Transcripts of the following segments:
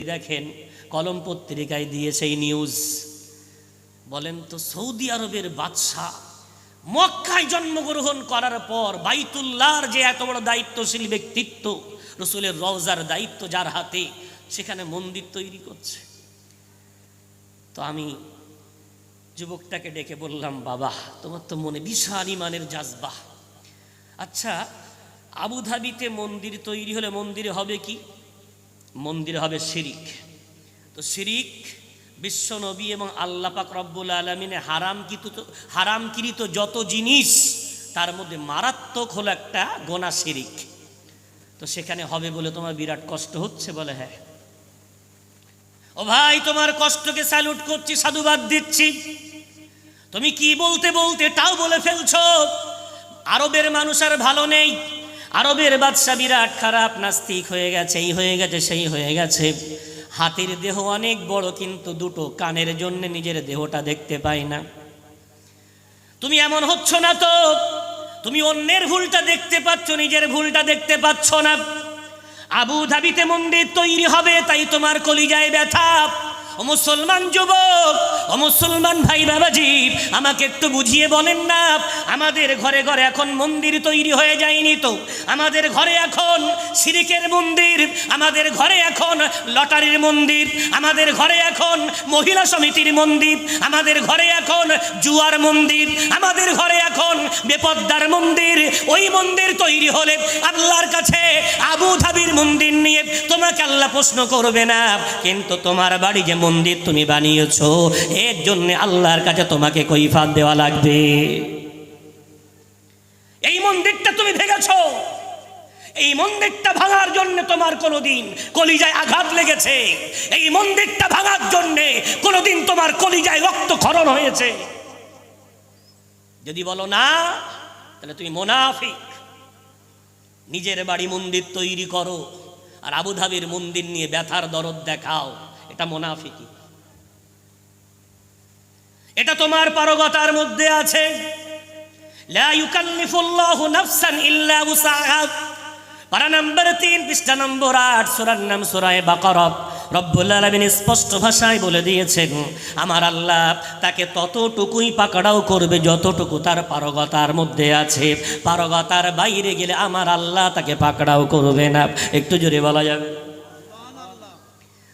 দেখেন কলম পত্রিকায় দিয়েছে এই নিউজ। বলেন তো, সৌদি আরবের বাদশাহ মক্কায় জন্মগ্রহণ করার পর বাইতুল্লাহর যে এত বড় দায়িত্বশীল ব্যক্তিত্ব, রসুলের রওজার দায়িত্ব যার হাতে, সেখানে মন্দির তৈরি করছে। তো আমি যুবকটাকে ডেকে বললাম, বাবা তোমার তো মনে বিশাল ইমানের জাজবা। আচ্ছা, আবুধাবিতে মন্দির তৈরি হলে মন্দিরে হবে কি? মন্দিরে হবে শিরিক। তো শিরিক বিশ্ব নবী এবং আল্লাহ পাক রব্বুল আলামিনে হারামকৃত যত জিনিস, তার মধ্যে মারাত্মক হলো একটা গোনা শিরিক। তো সেখানে হবে বলে তোমার বিরাট কষ্ট হচ্ছে? বলে হ্যাঁ। ও ভাই, তোমার কষ্টকে স্যালুট করছি, সাধুবাদ দিচ্ছি। তুমি কি বলতে বলতে তাও বলে ফেলছো। আরবের মানুষ আর ভালো নেই, আরবের বাদশা বিরাট খারাপ, নাস্তিক হয়ে গেছে, এই হয়ে গেছে, সেই হয়ে গেছে। হাতির দেহ অনেক বড়, কিন্তু দুটো কানের জন্য নিজের দেহটা দেখতে পায় না। তুমি এমন হচ্ছ না তো, তুমি অন্যের ভুলটা দেখতে পাচ্ছ, নিজের ভুলটা দেখতে পাচ্ছ না। আবুধাবিতে মন্দির তৈরি হবে, তাই তোমার কলিজায় ব্যথা। ও মুসলমান যুবক, ও মুসলমান ভাই বাবাজি, আমাকে একটু বুঝিয়ে বলেন না, আমাদের ঘরে ঘরে এখন মন্দির তৈরি হয়ে যায়নি তো? আমাদের ঘরে এখন শিরিকের মন্দির, আমাদের ঘরে এখন লটারির মন্দির, আমাদের ঘরে এখন মহিলা সমিতির মন্দির, আমাদের ঘরে এখন জুয়ার মন্দির, আমাদের ঘরে এখন বেপদ্দার মন্দির। ওই মন্দির তৈরি হলে আল্লাহর কাছে আবুধাবির মন্দির নিয়ে তোমাকে আল্লাহ প্রশ্ন করবে না, কিন্তু তোমার বাড়ি যে মন্দির তুমি বানিয়েছো, এর জন্য আল্লাহর কাছে তোমাকে কৈফিয়ত দেওয়া লাগবে। এই মন্দিরটা তুমি ভেঙেছো, এই মন্দিরটা ভাঙার জন্য তোমার কোনোদিন কলিজায় আঘাত লেগেছে, এই মন্দিরটা ভাঙার জন্য কোনোদিন তোমার কলিজায় রক্তক্ষরণ হয়েছে? যদি বলো না, তাহলে তুমি মুনাফিক। নিজের বাড়ি মন্দির তৈরি করো আর আবুধাবির মন্দির নিয়ে ব্যথার দরদ দেখাও, এটা মুনাফিকি। এটা তোমার পারগতার মধ্যে আছে। লা ইউকাল্লিফুল্লাহু নাফসান ইল্লা উসআহা। পারা নম্বর 3 পৃষ্ঠা নম্বর 8, সূরার নাম সূরা বাকারা। রব্বুল আলামিন স্পষ্ট ভাষায় বলে দিয়েছেন, আমার আল্লাহ তাকে ততটুকুই পাকড়াও করবে যতটুকু তার পারগতার মধ্যে আছে। পারগতার বাইরে গেলে আমার আল্লাহ তাকে পাকড়াও করবে না। একটু জোরে বলা যাবে?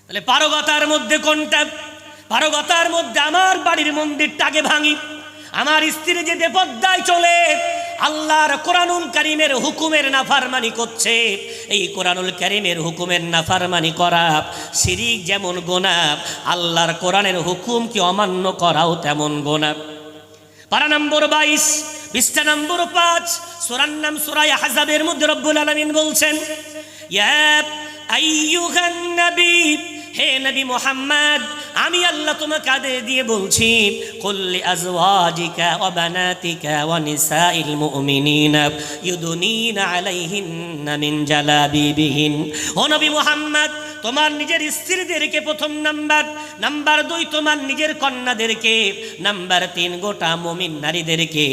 তাহলে পারগতার মধ্যে কোনটা? পারগতার মধ্যে আমার বাড়ির মন্দিরটাকে ভাঙি, আমার স্ত্রী যে বেপরদায় চলে আল্লাহর কোরআনুল কারীমের হুকুমের নাফরমানি করছে, এই কোরআনুল কারীমের হুকুমের নাফরমানি করা শিরিক যেমন গুনাহ, আল্লাহর কোরআনের হুকুমকে অমান্য করাও তেমন গুনাহ। পারা নম্বর 22 পৃষ্ঠা নম্বর 5, সূরার নাম সূরা আহজাবের মধ্যে রব্বুল আলামিন বলছেন, ইয়া আইয়ুহান নবী, হে নবী মুহাম্মদ, আমি আল্লাহ তোমাকে আদেশ দিয়ে বলছি, কুল্লি আজওয়াজিকা ওয়া বানাতিকা ওয়া নিসাইল মুমিনিনা ইউদুনিনা আলাইহিন্না মিন জালাবিবিহিন। ও নবী মুহাম্মদ, তোমার নিজের স্ত্রীদেরকে প্রথম নাম্বার 2 তোমার নিজের কন্যাদেরকে, নাম্বার 3 গোটা মুমিন নারীদেরকে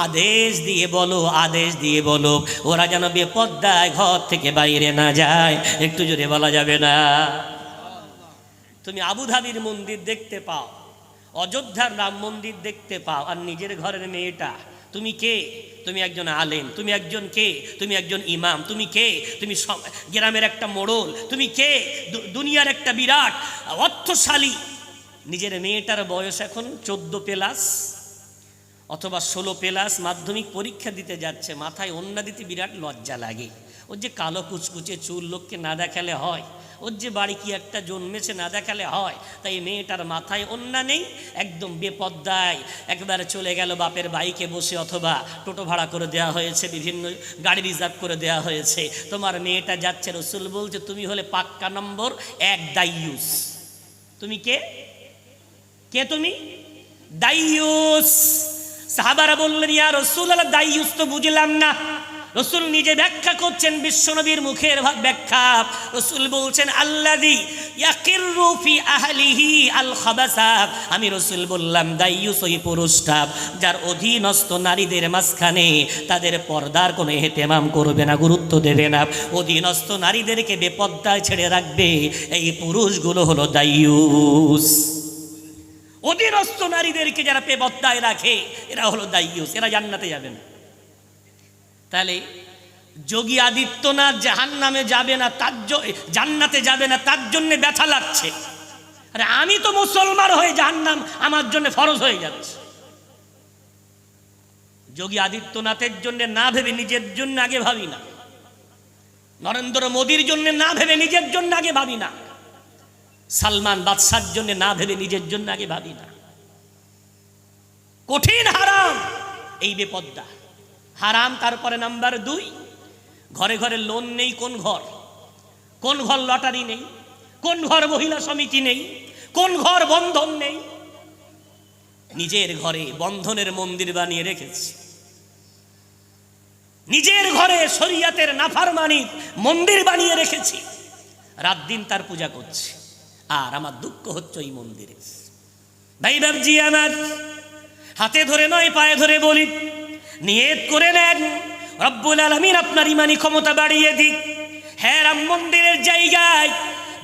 আদেশ দিয়ে বলো ওরা যেন বেপরদায় ঘর থেকে বাইরে না যায়। একটু জোরে বলা যাবে না? তুমি আবুধাবির মন্দির দেখতে পাও, অযোধ্যার রাম মন্দির দেখতে পাও, আর নিজের ঘরের মেয়েটা তুমি কে? তুমি একজন আলেম, তুমি একজন কে? তুমি একজন ইমাম, তুমি কে? তুমি গ্রামের একটা মোড়ল, তুমি কে? দুনিয়ার একটা বিরাট অর্থশালী। নিজের মেয়েটার বয়স এখন 14+ অথবা 16+, মাধ্যমিক পরীক্ষা দিতে যাচ্ছে, মাথায় ওন্না দিতে বিরাট লজ্জা লাগে। ওর যে কালো কুচকুচে চুল, লোককে না দেখালে হয়, ওর যে বাড়ি কি একটা জন্মেছে না দেখালে হয়, তাই মেয়েটার মাথায় ওন্না নেই, একদম বেপরদায় একবারে চলে গেল বাপের বাইকে বসে, অথবা টোটো ভাড়া করে দেওয়া হয়েছে, বিভিন্ন গাড়ি রিজার্ভ করে দেওয়া হয়েছে। তোমার মেয়েটা যাচ্ছে, রসুল বলছে তুমি হলে পাক্কা নম্বর 1 দাইয়ুস। তুমি কে? তুমি দাইয়ুস। সাহাবারা বললেন, ইয়া রাসূলুল্লাহ, দাইয়ুস তো বুঝলাম না। রসুল নিজে ব্যাখ্যা করছেন, বিশ্বনবীর মুখের ব্যাখ্যা। রসুল বলছেন আল্লাযী ইয়াকিরু ফি আহলিহি আল খাবাসা। আমি রসুল বললাম দাইয়ুস ওই পুরুষটা যার অধীনস্থ নারীদের মাঝখানে তাদের পর্দার কোনো এহতেমাম করবে না, গুরুত্ব দেবে না, অধীনস্থ নারীদেরকে বেপর্দায় ছেড়ে রাখবে, এই পুরুষগুলো হলো দাইয়ুস। অধীনস্থ নারীদেরকে যারা বেপর্দায় রাখে এরা হলো দাইয়ুস, এরা জান্নাতে যাবে না। তাহলে যোগী আদিত্যনাথ জাহান্নামে যাবে না, তার জান্নাতে যাবে না, তার জন্য ব্যথা লাগছে। আরে আমি তো মুসলমান হয়ে জাহান্নাম আমার জন্য ফরজ হয়ে যাচ্ছে। যোগী আদিত্যনাথের জন্য না ভেবে নিজের জন্য আগে ভাবি না, নরেন্দ্র মোদীর জন্য না ভেবে নিজের জন্য আগে ভাবি না, সালমান বাদশার জন্য না ভেবে নিজের জন্য আগে ভাবি না। কঠিন হারাম এই বেপর্দা, হারাম। তারপরে নাম্বার 2, ঘরে ঘরে লোন নেই। কোন ঘর? কোন ঘর লটারি নেই? কোন ঘর মহিলা সমিতি নেই? কোন ঘর বন্ধন নেই? নিজের ঘরে বন্ধনের মন্দির বানিয়ে রেখেছি, নিজের ঘরে শরিয়াতের নাফরমানির মন্দির বানিয়ে রেখেছি, রাত দিন তার পূজা করছি। আর আমার দুঃখ হচ্ছে ওই মন্দিরে। ভাই বাবজি আমার, হাতে ধরে নয় পায়ে ধরে বলি, নিয়ত করে নেন রব্বুল আলামিন আপনার ইমানি ক্ষমতা বাড়িয়ে দিক। হ্যাঁ, রাম মন্দিরের জায়গায়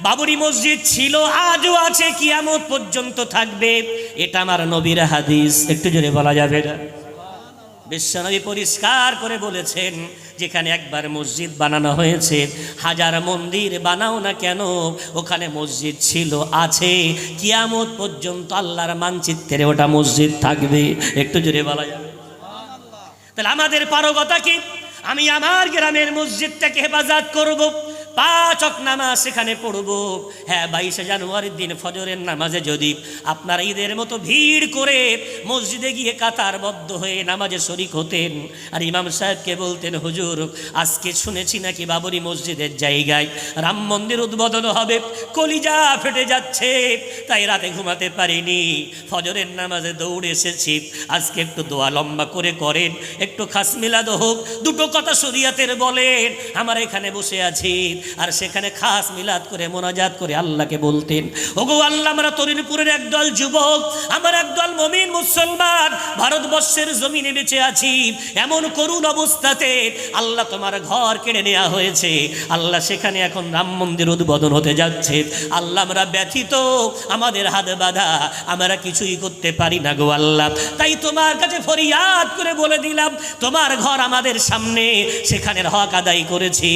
বাবরি মসজিদ ছিল, আজও আছে, কিয়ামত পর্যন্ত থাকবে। এটা আমার নবীর হাদিস, একটু জোরে বলা যাবে না? বিশ্বনবী পরিষ্কার করে বলেছেন, যেখানে একবার মসজিদ বানানো হয়েছে, হাজার মন্দির বানাও না কেন, ওখানে মসজিদ ছিল, আছে, কিয়ামত পর্যন্ত আল্লাহর মানচিত্রে ওটা মসজিদ থাকবে। একটু জোরে বলা যাবে? তাহলে আমাদের পারগতা কি? আমি আমার গ্রামের মসজিদটাকে হেফাজত করব, 5 ওয়াক্ত নামাজ সেখানে পড়ব। হ্যাঁ, 22শে জানুয়ারির দিন ফজরের নামাজে যদি আপনারা ঈদের মতো ভিড় করে মসজিদে গিয়ে কাতারবদ্ধ হয়ে নামাজে শরিক হতেন, আর ইমাম সাহেবকে বলতেন, হুজুর আজকে শুনেছি নাকি বাবরি মসজিদের জায়গায় রাম মন্দির উদ্বোধন হবে, কলিজা ফেটে যাচ্ছে, তাই রাতে ঘুমাতে পারিনি, ফজরের নামাজে দৌড়ে এসেছি, আজকে একটু দোয়া লম্বা করে করেন, একটু খাস মিলাদ হোক, দুটো কথা শরিয়াতের বলেন। আমার এখানে বসে আছি, আর সেখানে খাস মিলাদ করে মোনাজাত করে আল্লাহকে বলতেন, ওগো আল্লাহ, আমরা তরিনপুরের একদল যুবক, আমার একদল মুমিন মুসলমান ভারতবর্ষের জমিনে বেঁচে আছি, এমন করুণ অবস্থাতে আল্লাহ তোমার ঘর কেড়ে নেওয়া হয়েছে, আল্লাহ সেখানে এখন রাম মন্দির উদ্বোধন হতে যাচ্ছে, আল্লাহ আমরা ব্যথিত, আমাদের হাত বাঁধা, আমরা কিছুই করতে পারি না গো আল্লাহ, তাই তোমার কাছে ফরিয়াদ করে বলে দিলাম, তোমার ঘর আমাদের সামনে, সেখানের হক আদায় করেছি,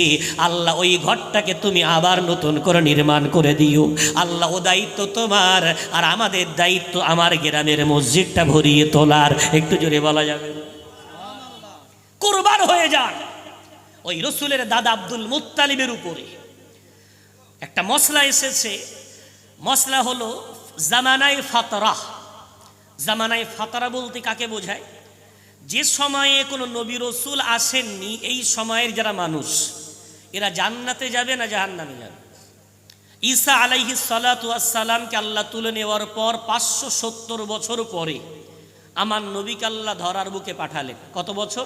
আল্লাহ ওই ঘরটাকে তুমি আবার নতুন করে নির্মাণ করে দিও, আল্লাহ ও দায়িত্ব তোমার, আর আমাদের দায়িত্ব আমার গ্রামের মসজিদটা ভরিয়ে তোলার। একটু জোরে বলা যাবে? কুরবান হয়ে যান ওই রসুলের দাদা আব্দুল মুত্তালিবের উপরে। একটা মশলা এসেছে, মশলা হলো জামানায় ফাতরা। জামানায় ফাতরা বলতে কাকে বোঝায়? যে সময়ে কোনো নবী রসুল আসেননি, এই সময়ের যারা মানুষ, এরা জান্নাতে যাবে না জাহান্নামে যাবে। ঈসা আলাইহিস সালাতু ওয়াস সালামকে আল্লাহ তুলে নেওয়ার পর 570 বছর পরে আমার নবীকে আল্লাহ ধরার বুকে পাঠালেন। কত বছর?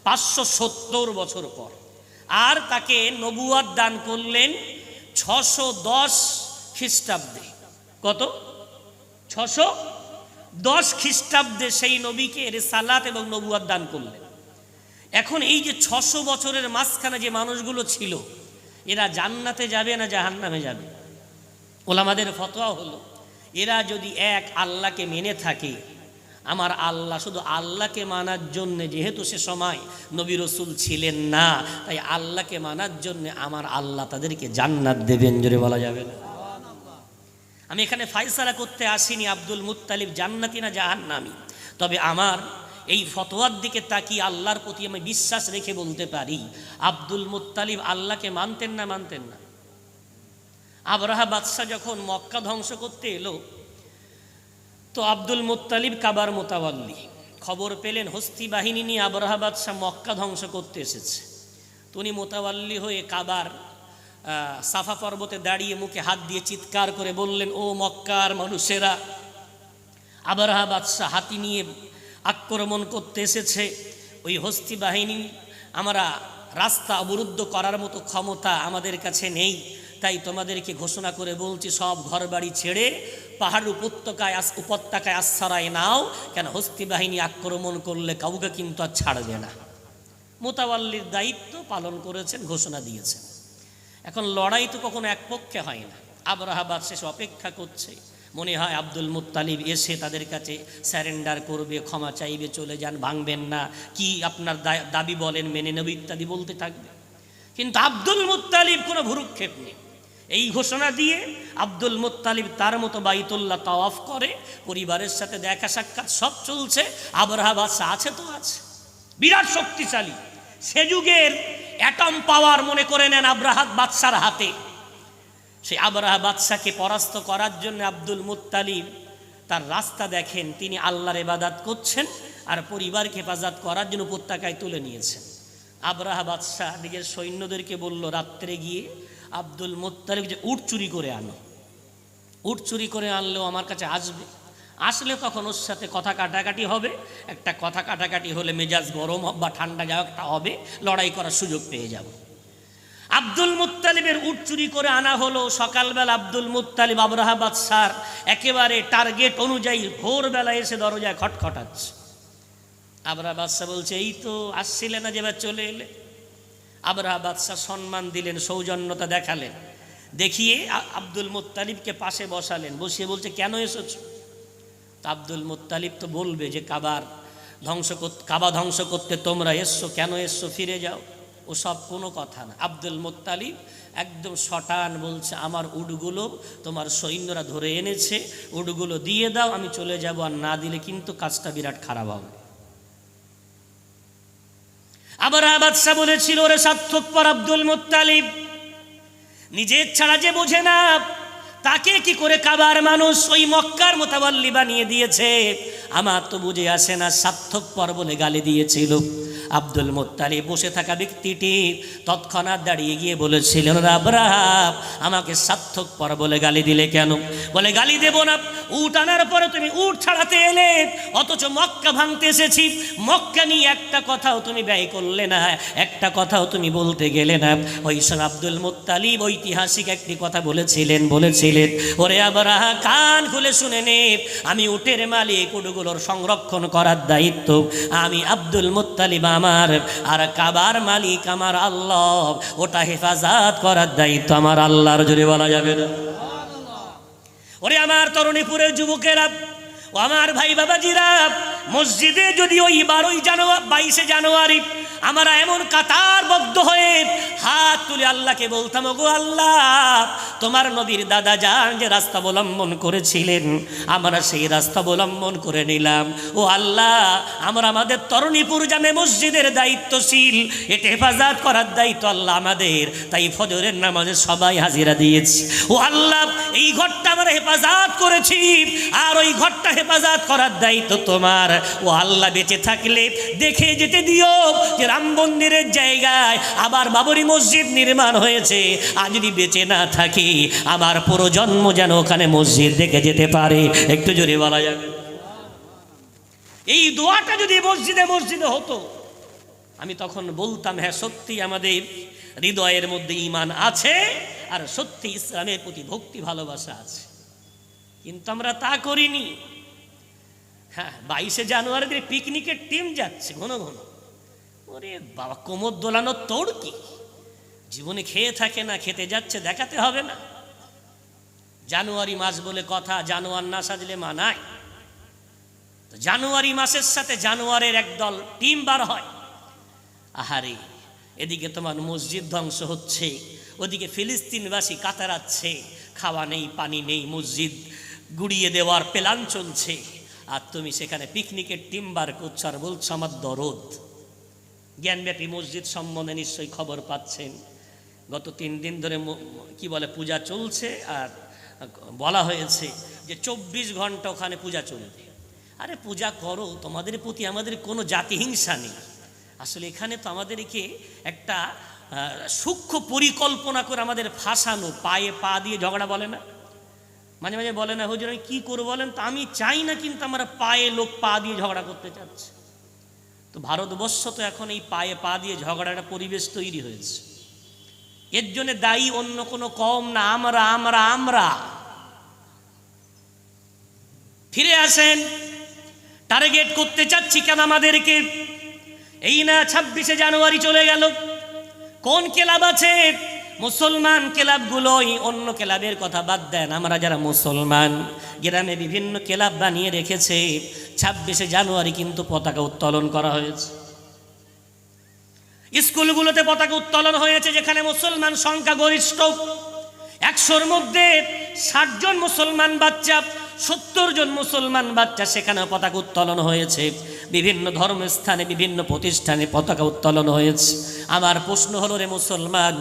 570 বছর পর। আর তাকে নবুয়ত দান করলেন 610 খ্রিস্টাব্দে। কত? 610 খ্রিস্টাব্দে সেই নবীকে রিসালাত এবং নবুয়ত দান করলেন। এখন এই যে 600 বছরের মাঝখানে যে মানুষগুলো ছিল, এরা জান্নাতে যাবে না জাহান্নামে যাবে? ওলামাদের ফতোয়া হলো, এরা যদি এক আল্লাহকে মেনে থাকে, আমার আল্লাহ, শুধু আল্লাহকে মানার জন্য, যেহেতু সে সময় নবী রসুল ছিলেন না, তাই আল্লাহকে মানার জন্য আমার আল্লাহ তাদেরকে জান্নাত দেবেন। জোরে বলা যাবে না? আমি এখানে ফায়সালা করতে আসিনি আব্দুল মুত্তালিব জান্নাতি না জাহান্নামী, তবে আমার এই ফতোয়ার দিকে তাকিয়ে আল্লাহর প্রতি আমি বিশ্বাস রেখে বলতে পারি, আব্দুল মুত্তালিব আল্লাহকে মানতেন না? মানতেন না। আবরাহা বাদশাহ যখন মক্কা ধ্বংস করতে এলো, তো আব্দুল মুত্তালিব কাবার মোতাওয়াল্লি, খবর পেলেন হস্তি বাহিনী নিয়ে আবরাহা বাদশাহ মক্কা ধ্বংস করতে এসেছে। তো উনি মোতাওয়াল্লি হয়ে কাবার সাফা পর্বতে দাঁড়িয়ে মুখে হাত দিয়ে চিৎকার করে বললেন, ও মক্কার মানুষেরা, আবরাহা বাদশাহ হাতি নিয়ে আক্রমণ করতে এসেছে। ওই হস্তি বাহিনী আমরা রাস্তা অবরুদ্ধ করার মতো ক্ষমতা আমাদের কাছে নেই, তাই তোমাদেরকে ঘোষণা করে বলছি, সব ঘরবাড়ি ছেড়ে পাহাড় উপত্যকায় আশ্রয় নাও, কেন হস্তি বাহিনী আক্রমণ করলে কাউকে কিন্তু আর ছাড়বে না। মোতাওয়াল্লির দায়িত্ব পালন করেছেন, ঘোষণা দিয়েছেন। এখন লড়াই তো কখনো এক পক্ষে হয় না। আবরাহা বাদশাহ অপেক্ষা করছে, মনে হয় আব্দুল মুত্তালিব এসে তাদের কাছে স্যারেন্ডার করবে, ক্ষমা চাইবে, চলে যান, ভাঙবেন না, কি আপনার দাবি বলেন, মেনে নেব ইত্যাদি বলতে থাকবে। কিন্তু আব্দুল মুত্তালিব কোনো ভুরুক্ষেপ নেই। এই ঘোষণা দিয়ে আব্দুল মুত্তালিব তার মতো বাইতুল্লাহ তাওয়াফ করে, পরিবারের সাথে দেখা সাক্ষাৎ সব চলছে। আবরাহা বাদশাহ আছে তো আছে, বিরাট শক্তিশালী, সে যুগের অ্যাটম পাওয়ার মনে করে নেন আবরাহা বাদশার হাতে। সেই আবরাহা বাদশাকে পরাস্ত করার জন্য আব্দুল মুত্তালিব তার রাস্তা দেখেন, তিনি আল্লাহর ইবাদত করছেন আর পরিবারকে হেফাজত করার জন্য উপত্যকায় তুলে নিয়েছেন। আবরাহা বাদশাহ নিজের সৈন্যদেরকে বলল, রাত্রে গিয়ে আব্দুল মুত্তালিব যে উট চুরি করে আনো, উট চুরি করে আনলেও আমার কাছে আসবে, আসলে তখন ওর সাথে কথা কাটাকাটি হবে, একটা কথা কাটাকাটি হলে মেজাজ গরম বা ঠান্ডা যা একটা হবে, লড়াই করার সুযোগ পেয়ে যাব। আব্দুল মুত্তালিবের উট চুরি করে আনা হলো। সকালবেলা আব্দুল মুত্তালিব আবরাহা বাদশার একেবারে টার্গেট অনুযায়ী ভোরবেলা এসে দরজায় খটখটাচ্ছে। আবরাহা বাদশাহ বলছে, এই তো আসছিলে না, যেবার চলে এলে। আবরাহা বাদশাহ সম্মান দিলেন, সৌজন্যতা দেখালেন, দেখিয়ে আব্দুল মুত্তালিবকে পাশে বসালেন, বসিয়ে বলছে, কেন এসেছো? তা আব্দুল মুত্তালিব তো বলবে যে কাবা ধ্বংস করতে তোমরা এসছো, কেন এসছো, ফিরে যাও। ও সব কোনো কথা না। আব্দুল মুত্তালিব একদম শটান বলছে, আমার উটগুলো তোমার সৈন্যরা ধরে এনেছে, উটগুলো দিয়ে দাও, আমি চলে যাব, আর না দিলে কিন্তু কাজটা বিরাট খারাপ হবে। আবরাহা বাদশাহ বলেছিল, ওরে স্বার্থপর আব্দুল মুত্তালিব, নিজের ছাড়া যে বোঝে না তাকে কি করে কাবার মানুষ ওই মক্কার মোতাওয়াল্লি বানিয়ে দিয়েছে, আমার তো বুঝে আসে না। স্বার্থপর বলে গালি দিয়েছিল। আব্দুল মুত্তালিব বসে থাকা ব্যক্তিটি তৎক্ষণাৎ দাঁড়িয়ে গিয়ে বলেছিলেন, আবরাহা আমাকে স্বার্থপর বলে গালি দিলে কেন? বলে, গালি দেব না, উট আনার পরে তুমি উট ছাড়াতে এলে, অথচ মক্কা ভাঙতে এসেছি, মক্কা নিয়ে একটা কথাও তুমি ব্যয় করলে না, একটা কথাও তুমি বলতে গেলে না। ওই সময় আব্দুল মুত্তালিব ঐতিহাসিক একটি কথা বলেছিলেন, ওরে আবরাহা কান খুলে শুনে নে, আমি উটের মালিক, উটগুলোর সংরক্ষণ করার দায়িত্ব আমি আব্দুল মুত্তালিব আমার, আর কাবার মালিক আমার আল্লাহ, ওটা হেফাজত করার দায়িত্ব আমার আল্লাহর। জোরে বলা যাবে না? ওরে আমার তরুণীপুরের যুবকেরা, ও আমার ভাই বাবাজিরা, মসজিদে যদি ওই 22 জানুয়ারি আমরা এমন কাতারবদ্ধ হয়ে হাত তুলে আল্লাহকে বলতাম, ওগো আল্লাহ, তোমার নবীর দাদা যান যে রাস্তা অবলম্বন করেছিলেন, আমরা সেই রাস্তা অবলম্বন করে নিলাম। ও আল্লাহ, আমরা আমাদের তরুণীপুর জামে মসজিদের দায়িত্বশীল, এটা হেফাজত করার দায়িত্ব আল্লাহ আমাদের, তাই ফজরের নামাজে সবাই হাজিরা দিয়েছি। ও আল্লাহ, এই ঘরটা আমরা হেফাজত করেছি, আর ওই ঘরটা হেফাজত করার দায়িত্ব তোমার। ও আল্লাহ, বেঁচে থাকলে দেখে যেতে দিও যে রাম মন্দিরের জায়গায় আবার বাবরি মসজিদ নির্মাণ হয়েছে, আর যদি বেঁচে না থাকি আমার পুরো জন্ম যেন ওখানে মসজিদ দেখে যেতে পারে। একটু জোরে বলা যাবে? এই দোয়াটা যদি মসজিদে মসজিদে হতো, আমি তখন বলতাম, হ্যাঁ সত্যি আমাদের হৃদয়ের মধ্যে ঈমান আছে, আর সত্যি ইসলামের প্রতি ভক্তি ভালোবাসা আছে। কিন্তু আমরা তা করিনি। হ্যাঁ, 22 জানুয়ারি পিকনিকের টিম যাচ্ছে ঘন ঘন, ওরে বাবা, কোমর দোলানোর তোড় কি? জীবনে খেয়ে থাকে না, খেতে যাচ্ছে, দেখাতে হবে না? জানুয়ারি মাস বলে কথা, জানুয়ার না সাজলে মানায়? তো জানুয়ারি মাসের সাথে জানুয়ারের একদল টিম বার হয়। আহারে, এদিকে তোমার মসজিদ ধ্বংস হচ্ছে, ওদিকে ফিলিস্তিনবাসী কাতারাচ্ছে, খাওয়া নেই, পানি নেই, মসজিদ গুড়িয়ে দেওয়ার প্ল্যান চলছে, আর তুমি সেখানে পিকনিকের টিম বার করছো আর বলছো আমার দরদ। জ্ঞানব্যাপী মসজিদ সম্বন্ধে নিশ্চয়ই খবর পাচ্ছেন, গত 3 দিন ধরে কি বলে পূজা চলছে, আর বলা হয়েছে যে 24 ঘন্টা ওখানে পূজা চলবে। আরে পূজা করো, তোমাদের প্রতি আমাদের কোনো জাতিহিংসা নেই। আসলে এখানে তো আমাদেরকে একটা সূক্ষ্ম পরিকল্পনা করে আমাদের ফাঁসানো, পায়ে পা দিয়ে ঝগড়া বলে না, মাঝে মাঝে বলে না, হুজুর আমি কী করবো বলেন? তো আমি চাই না, কিন্তু আমরা পায়ে লোক পা দিয়ে ঝগড়া করতে চাচ্ছি। তো ভারতবর্ষ তো এখন এই পায়ে পা দিয়ে ঝগড়াটা পরিবেশ তৈরি হয়েছে। এর জন্য দায়ী অন্য কোনো কম না, আমরা আমরা আমরা। ফিরে আসেন, টার্গেট করতে চাচ্ছি কেন আমাদেরকে? এই না 26শে জানুয়ারি চলে গেল, কোন ক্লাব আছে? মুসলমান ক্লাবগুলোই, অন্য ক্লাবের কথা বাদ দেন, আমরা যারা মুসলমান গ্রামে বিভিন্ন ক্লাব বানিয়ে রেখেছে। 26শে জানুয়ারি কিন্তু পতাকা উত্তোলন করা হয়েছে, স্কুলগুলোতে পতাকা উত্তোলন হয়েছে, যেখানে মুসলমান সংখ্যা গরিষ্ঠ। 100-র মধ্যে 60 জন মুসলমান বাচ্চা, 70 জন মুসলমান বাচ্চা, সেখানে পতাকা উত্তোলন হয়েছে। বিভিন্ন ধর্মস্থানে, বিভিন্ন প্রতিষ্ঠানে পতাকা উত্তোলন হয়েছে। আমার প্রশ্ন হলো, রে মুসলমান,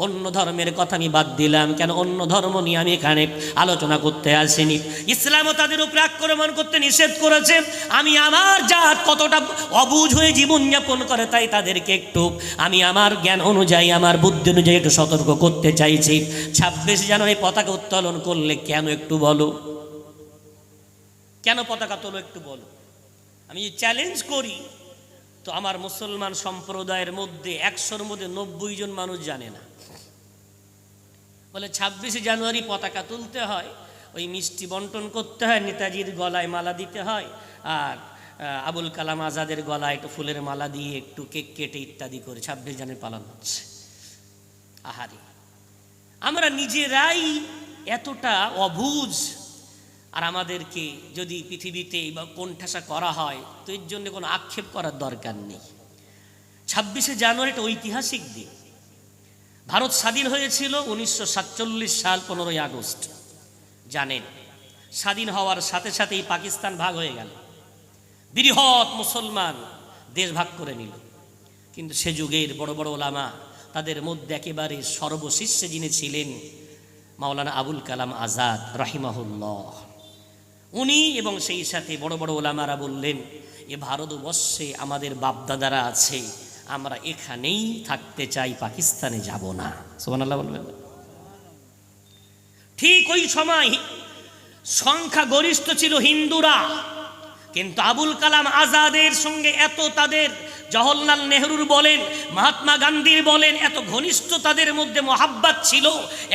অন্য ধর্মের কথা আমি বাদ দিলাম, কেন অন্য ধর্ম নিয়ে আমি এখানে আলোচনা করতে আসিনি? ইসলামও তাদের উপরে আক্রমণ করতে নিষেধ করেছে। আমি আমার জাত কতটা অবুঝ হয়ে জীবনযাপন করে, তাই তাদেরকে একটু আমি আমার জ্ঞান অনুযায়ী, আমার বুদ্ধি অনুযায়ী একটু সতর্ক করতে চাইছি। 26 জানুয়ারি পতাকা উত্তোলন করলে কেন একটু বলো, কেন পতাকা তোলো একটু বলো? আমি চ্যালেঞ্জ করি, তো আমার মুসলমান সম্প্রদায়ের মধ্যে 100-র মধ্যে 90 জন মানুষ জানে না। বলে 26শে জানুয়ারি পতাকা তুলতে হয়, ওই মিষ্টি বন্টন করতে হয়, নেতাজির গলায় মালা দিতে হয়, আর আবুল কালাম আজাদের গলায় একটু ফুলের মালা দিয়ে একটু কেক কেটে ইত্যাদি করে 26 জানুয়ারি পালন হচ্ছে। আহারে, আমরা নিজেরাই এতটা অবুঝ, আর আমাদেরকে যদি পৃথিবীতে বা কোণঠাসা করা হয়, তো এর জন্য কোনো আক্ষেপ করার দরকার নেই। 26শে জানুয়ারি একটা ঐতিহাসিক দিন। ভারত স্বাধীন হয়েছিল 1947 সাল 15ই আগস্ট। জানেন, স্বাধীন হওয়ার সাথে সাথেই পাকিস্তান ভাগ হয়ে গেল, বৃহৎ মুসলমান দেশ ভাগ করে নিল। কিন্তু সে যুগের বড় বড় ওলামা, তাদের মধ্যে একেবারে সর্বশীর্ষে যিনি ছিলেন মাওলানা আবুল কালাম আজাদ রাহিমাহুল্লাহ, উনি এবং সেই সাথে বড় বড় ওলামারা বললেন, এ ভারতবর্ষে আমাদের বাপদাদারা আছে, আমরা এখানেই থাকতে চাই, পাকিস্তানে যাব না। সুবহানাল্লাহ বলবেন। ঠিক ওই সময় সংখ্যা গরিষ্ঠ ছিল হিন্দুরা, কিন্তু আবুল কালাম আজাদের সঙ্গে এত তাদের, জওহরলাল নেহরুর বলেন, মহাত্মা গান্ধীর বলেন, এত ঘনিষ্ঠ তাদের মধ্যে মহাব্বত ছিল,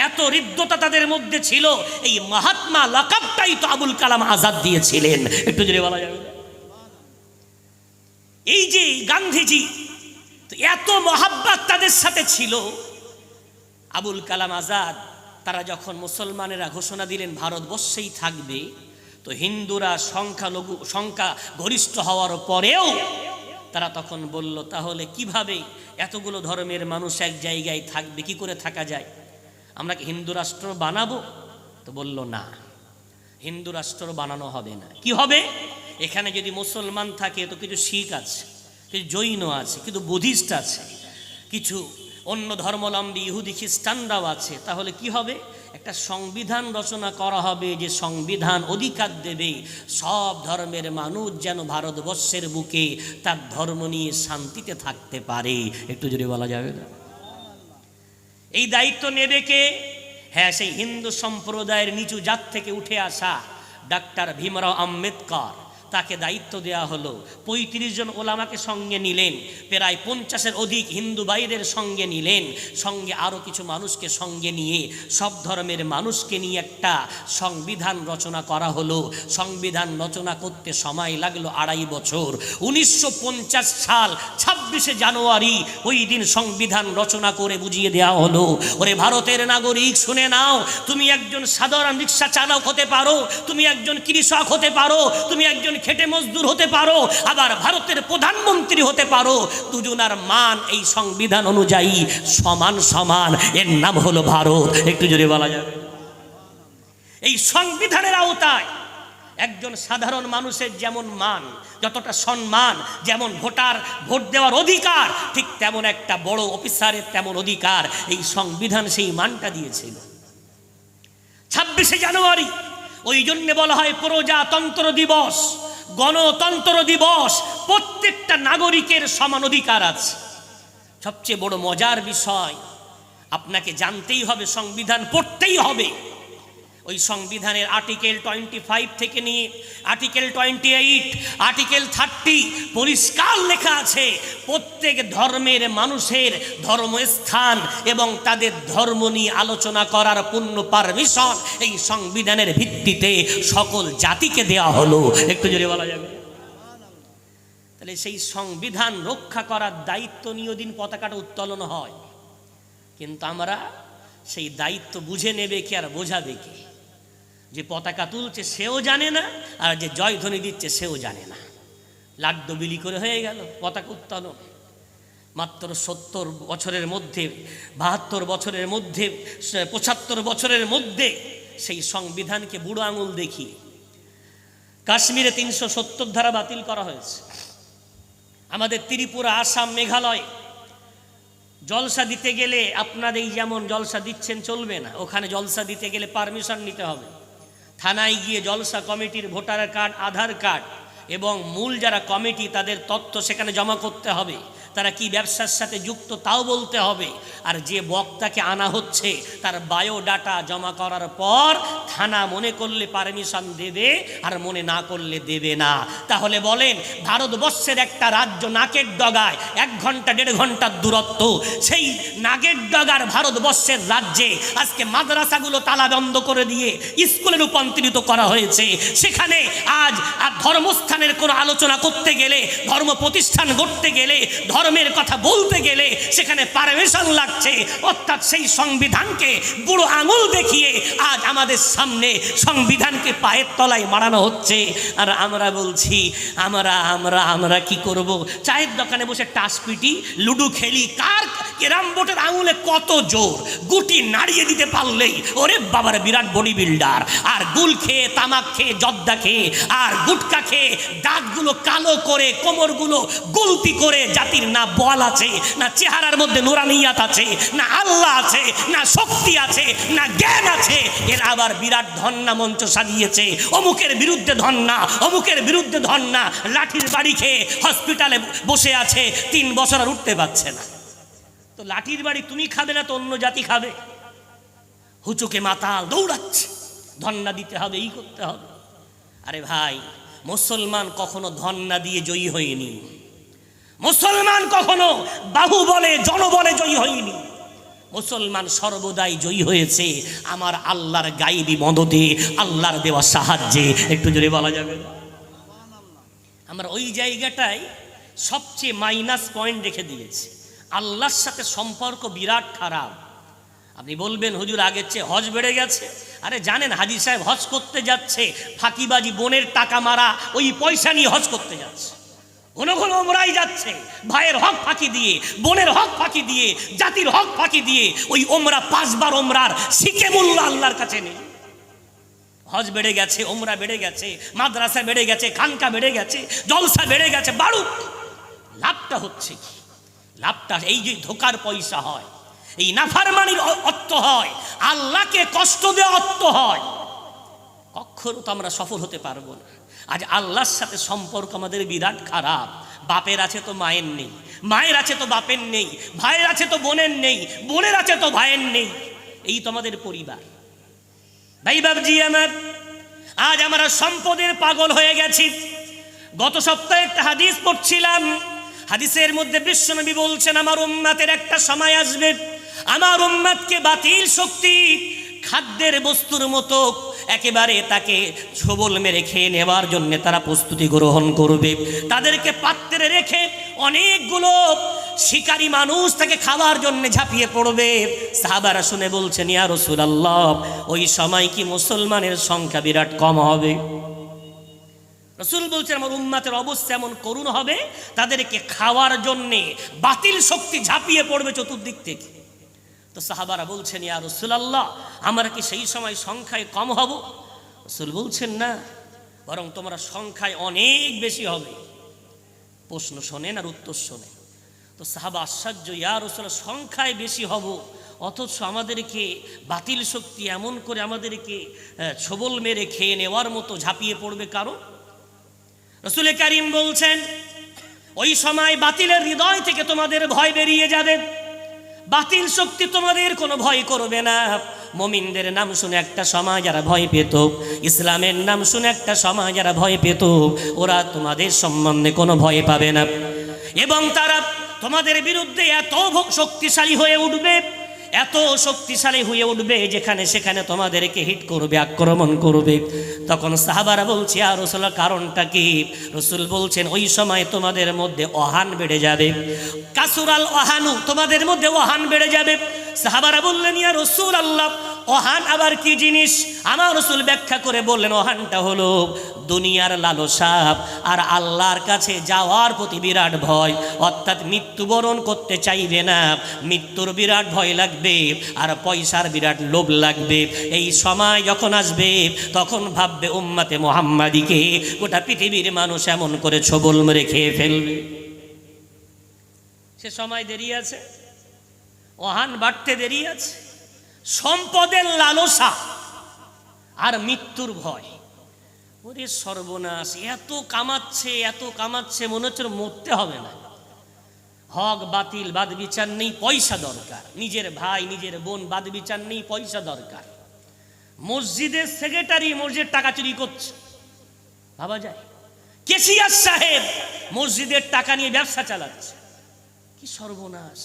এত হৃদ্যতা তাদের মধ্যে ছিল। এই মহাত্মা লাকাবটাই তো আবুল কালাম আজাদ দিয়েছিলেন, একটু জোরে বলা যাবে। এই যে গান্ধীজি, তো এত মহাব্বত তাদের সাথে ছিল। আবুল কালাম আজাদ, তারা যখন মুসলমানেরা ঘোষণা দিলেন ভারতবর্ষেই থাকবে, তো হিন্দুরা সংখ্যা গরিষ্ঠ হওয়ার পরেও তারা তখন বলল, তাহলে কিভাবে এতগুলো ধর্মের মানুষ এক জায়গায় থাকবে, কি করে থাকা যায়? আমরা কি হিন্দু রাষ্ট্র বানাবো? তো বলল, না, হিন্দু রাষ্ট্র বানানো হবে না। কি হবে? এখানে যদি মুসলমান থাকে, তো কিছু শিখ আছে, কিছু জৈন আছে, কিছু বুদ্ধিস্ট আছে, কিছু অন্য ধর্মাবলম্বী ইহুদি খ্রিস্টানরাও আছে। তাহলে কি হবে? একটা সংবিধান রচনা করা হবে, যে সংবিধান অধিকার দেবে সব ধর্মের মানুষ যেন ভারতবর্ষের বুকে তার ধর্ম নিয়ে শান্তিতে থাকতে পারে। একটু জোরে বলা যাবে না? এই দায়িত্ব নেবে কে? হ্যাঁ, সেই হিন্দু সম্প্রদায়ের নিচু জাত থেকে উঠে আসা ডাক্তার ভীমরাও আম্বেদকর, তাকে দায়িত্ব দেওয়া হলো। 35 জন ওলামাকে সঙ্গে নিলেন, প্রায় 50-এর অধিক হিন্দু ভাইদের সঙ্গে নিলেন, সঙ্গে আরও কিছু মানুষকে সঙ্গে নিয়ে সব ধর্মের মানুষকে নিয়ে একটা সংবিধান রচনা করা হলো। সংবিধান রচনা করতে সময় লাগলো 2.5 বছর। 1950 সাল 26শে জানুয়ারি ওই দিন সংবিধান রচনা করে বুঝিয়ে দেওয়া হলো, ওরে ভারতের নাগরিক শুনে নাও, তুমি একজন সাধারণ রিক্সা চালক হতে পারো, তুমি একজন কৃষক হতে পারো, তুমি একজন খেটে মজদুর হতে পারো, আবার ভারতের প্রধানমন্ত্রী হতে পারো। দুজনার মান এই সংবিধান অনুযায়ী সমান সমান, এর নাম হলো ভারত। একটু জোরে বলা যাবে? এই সংবিধানের আওতায় একজন সাধারণ মানুষের যেমন মান, যতটা সম্মান, যেমন ভোট দেওয়ার অধিকার, ঠিক তেমন একটা বড় অফিসারের তেমন অধিকার এই সংবিধান সেই মানটা দিয়েছিল। 26শে জানুয়ারি ওই জন্য বলা হয় প্রজাতন্ত্র দিবস, গণতন্ত্র দিবস। প্রত্যেকটা নাগরিকের সমান অধিকার আছে। সবচেয়ে বড় মজার বিষয়, আপনাকে জানতেই হবে, সংবিধান পড়তেই হবে। ওই সংবিধানের আর্টিকেল 25 থেকে নিয়ে আর্টিকেল 28, আর্টিকেল 30 পরিষ্কার লেখা আছে প্রত্যেক ধর্মের মানুষের ধর্মস্থান এবং তাদের ধর্ম নিয়ে আলোচনা করার পূর্ণ পারমিশন এই সংবিধানের ভিত্তিতে সকল জাতিকে দেওয়া হলো। একটু জোরে বলা যাবে? তাহলে সেই সংবিধান রক্ষা করার দায়িত্ব নিয়ে দিন পতাকাটা উত্তোলন হয়, কিন্তু আমরা সেই দায়িত্ব বুঝে নেবে কি আর বোঝাবে কি? যে পতাকা তুলছে সেও জানে না, আর যে জয়ধ্বনি দিচ্ছে সেও জানে না। লাড্ডু বিলি করে হয়ে গেল পতাকা উত্তোলন। মাত্র 70 বছরের মধ্যে, 72 বছরের মধ্যে, 75 বছরের মধ্যে সেই সংবিধানকে বুড়ো আঙুল দেখিয়ে কাশ্মীরে 370 ধারা বাতিল করা হয়েছে। আমাদের ত্রিপুরা, আসাম, মেঘালয় জলসা দিতে গেলে আপনাদের এই যেমন জলসা দিচ্ছেন চলবে না, ওখানে জলসা দিতে গেলে পারমিশন নিতে হবে। থানায় গিয়ে জলসা কমিটির ভোটার কার্ড, আধার কার্ড এবং মূল যারা কমিটি তাদের তথ্য সেখানে জমা করতে হবে। তারা কি ব্যবসার সাথে যুক্ত তাও বলতে হবে। আর যে বক্তাকে আনা হচ্ছে তার বায়োডাটা জমা করার পর থানা মনে করলে পারমিশন দেবে, আর মনে না করলে দেবে না। তাহলে বলেন, ভারতবর্ষের একটা রাজ্য নাকের ডগায় 1 ঘন্টা 1.5 ঘন্টার দূরত্ব, সেই নাকের ডগার ভারতবর্ষের রাজ্যে আজকে মাদ্রাসাগুলো তালা বন্ধ করে দিয়ে স্কুলে রূপান্তরিত করা হয়েছে। সেখানে আজ আর ধর্মস্থানের কোনো আলোচনা করতে গেলে, ধর্ম প্রতিষ্ঠান গড়তে গেলে, ধর্মের কথা বলতে গেলে সেখানে পারমিশন লাগছে। অর্থাৎ সেই সংবিধানকে বুড়ো আঙুল দেখিয়ে আজ আমাদের সামনে সংবিধানকে পায়ের তলায় মারানো হচ্ছে। আর আমরা বলছি আমরা আমরা আমরা কি করব? চায়ের দোকানে বসে টাস পিটি, লুডু খেলি, কার কেরাম বোর্ডের আঙুলে কত জোর, গুটি নাড়িয়ে দিতে পারলেই ওরে বাবার বিরাট বডি বিল্ডার। আর গুল খেয়ে, তামাক খেয়ে, জর্দা খেয়ে আর গুটকা খেয়ে দাঁতগুলো কালো করে, কোমরগুলো গুলতি করে জাতির না বল আছে, না চেহারার মধ্যে নুরানিয়াত আছে, না আল্লাহ আছে, না শক্তি আছে, না জ্ঞান আছে। এর আবার বিরাট ধন্না মঞ্চ সাজিয়েছে, অমুকের বিরুদ্ধে ধন্না, অমুকের বিরুদ্ধে ধন্না, লাঠির বাড়ি খেয়ে হসপিটালে বসে আছে, 3 বছর আর উঠতে পারছে না। তো লাঠির বাড়ি তুমি খাবে না তো অন্য জাতি খাবে? হুচুকে মাতাল দৌড়াচ্ছে, ধন্না দিতে হবে, এই করতে হবে। আরে ভাই, মুসলমান কখনো ধন্না দিয়ে জয়ী হয়নি, মুসলমান কখনো বাহুবলে, জনবলে জয়ী হয়নি। মুসলমান সর্বদাই জয়ী হয়েছে আমার আল্লাহর গায়েবী মদদে, আল্লাহর দেওয়া সাহায্যে। একটু জোরে বলা যাবে? আমরা ওই জায়গাটায় সবচেয়ে মাইনাস পয়েন্ট রেখে দিয়েছি। আল্লাহর সাথে সম্পর্ক বিরাট খারাপ। আপনি বলবেন হুজুর আগের চেয়ে হজ বেড়ে গেছে। আরে জানেন হাজি সাহেব হজ করতে যাচ্ছে, ফাঁকিবাজি বোনের টাকা মারা ওই পয়সা নিয়ে হজ করতে যাচ্ছে, ঘন ঘন ওমরাই যাচ্ছে, ভাইয়ের হক ফাঁকি দিয়ে, বোনের হক ফাঁকি দিয়ে, জাতির হক ফাঁকি দিয়ে। ওই ওমরা 5 বার ওমরার শিখে মূল্য আল্লাহর কাছে নেই। হজ বেড়ে গেছে, ওমরা বেড়ে গেছে, মাদ্রাসা বেড়ে গেছে, খানকা বেড়ে গেছে, জলসা বেড়ে গেছে, বাড়ুক। লাভটা হচ্ছে কি? লাভটা এই যে ধোকার পয়সা হয়, এই নাফরমানির অর্থ হয়, আল্লাহকে কষ্ট দেওয়া অর্থ হয়। কখনো তো আমরা সফল হতে পারবো না। আজ আল্লাহর সাথে সম্পর্ক আমাদের বিরাট খারাপ। বাপের আছে তো মায়ের নেই, মায়ের আছে তো বাপের নেই, ভাইয়ের আছে তো বোনের নেই, বোনের আছে তো ভাইয়ের নেই। এই তো আমাদের পরিবার। ভাই বাবজি আমার, আজ আমরা সম্পদের পাগল হয়ে গেছি। গত সপ্তাহে একটা হাদিস পড়ছিলাম, হাদিসের মধ্যে বিশ্বনবী বলছেন আমার উম্মতের একটা সময় আসবে, আমার উম্মতকে বাতিল শক্তি খাদ্যের বস্তুর মতো একেবারে তাকে ছোবল মেরে খেয়ে নেওয়ার জন্য তারা প্রস্তুতি গ্রহণ করবে। তাদেরকে পাত্রে রেখে অনেকগুলো শিকারী মানুষ তাকে খাওয়ার জন্য ঝাঁপিয়ে পড়বে। সাহাবারা শুনে বলছেন ইয়া রাসূলুল্লাহ, ওই সময় কি মুসলমানের সংখ্যা বিরাট কম হবে? রাসূল বলছেন আমার উম্মতের অবস্থা এমন করুণ হবে, তাদেরকে খাওয়ার জন্যে বাতিল শক্তি ঝাঁপিয়ে পড়বে চতুর্দিক থেকে। তো সাহাবারা বলছেন ইয়া রাসূলুল্লাহ, আমরা কি সেই সময় সংখ্যায় কম হব? রাসূল বলছেন না, বরং তোমরা সংখ্যায় অনেক বেশি হবে। প্রশ্ন শোনেন আর উত্তর শোনেন। তো সাহাবা আশ্চর্য, ইয়া রাসূলুল্লাহ সংখ্যায় বেশি হব, অথচ আমাদেরকে বাতিল শক্তি এমন করে আমাদেরকে ছোবল মেরে খেয়ে নেওয়ার মতো ঝাঁপিয়ে পড়বে কারণ? রাসূল কারীম বলছেন ওই সময় বাতিলের হৃদয় থেকে তোমাদের ভয় বেরিয়ে যাবে, বাতিল শক্তি তোমাদের কোনো ভয় করবে না। মুমিনদের নাম শুনে একটা সময় যারা ভয় পেত, ইসলামের নাম শুনে একটা সময় যারা ভয় পেত, ওরা তোমাদের সম্বন্ধে কোনো ভয় পাবে না এবং তারা তোমাদের বিরুদ্ধে এত শক্তিশালী হয়ে উঠবে, এত শক্তিশালী হয়ে উঠবে যেখানে সেখানে তোমাদেরকে হিট করবে, আক্রমণ করবে। তখন সাহাবারা বলছে আর রাসূলুল্লাহ কারণটা কি? রাসূল বলছেন ওই সময় তোমাদের মধ্যে ওহান বেড়ে যাবে, কাসুরাল ওহানু, তোমাদের মধ্যে ওহান বেড়ে যাবে। সাহাবারা বললেন ইয়া রাসূলুল্লাহ ওহান আবার কি জিনিস? আমার রাসূল ব্যাখ্যা করে বললেন ওহানটা হলো দুনিয়ার লালসা আর আল্লাহর কাছে যাওয়ার প্রতি বিরাট ভয়, অর্থাৎ মৃত্যুবরণ করতে চাইবে না, মৃত্যুর বিরাট ভয় লাগবে আর পয়সার বিরাট লোভ লাগবে। এই সময় যখন আসবে তখন ভাববে উম্মতে মুহাম্মাদিকে গোটা পৃথিবীর মানুষ এমন করে ছবল মেরে খেয়ে ফেলবে। সে সময় দেরি আছে, ওহান বাড়তে দেরি আছে। সম্পদের লালসা আর মৃত্যুর ভয়, ওরে সর্বনাশ, এত কামাচ্ছে এত কামাচ্ছে, মনে হচ্ছে মরতে হবে না। হক বাতিল বাদ বিচার নেই, পয়সা দরকার। নিজের ভাই নিজের বোন বাদ বিচার নেই, পয়সা দরকার। মসজিদের সেক্রেটারি মসজিদের টাকা চুরি করছে, ভাবা যায়? কেশিয়ার সাহেব মসজিদের টাকা নিয়ে ব্যবসা চালাচ্ছে। কি সর্বনাশ!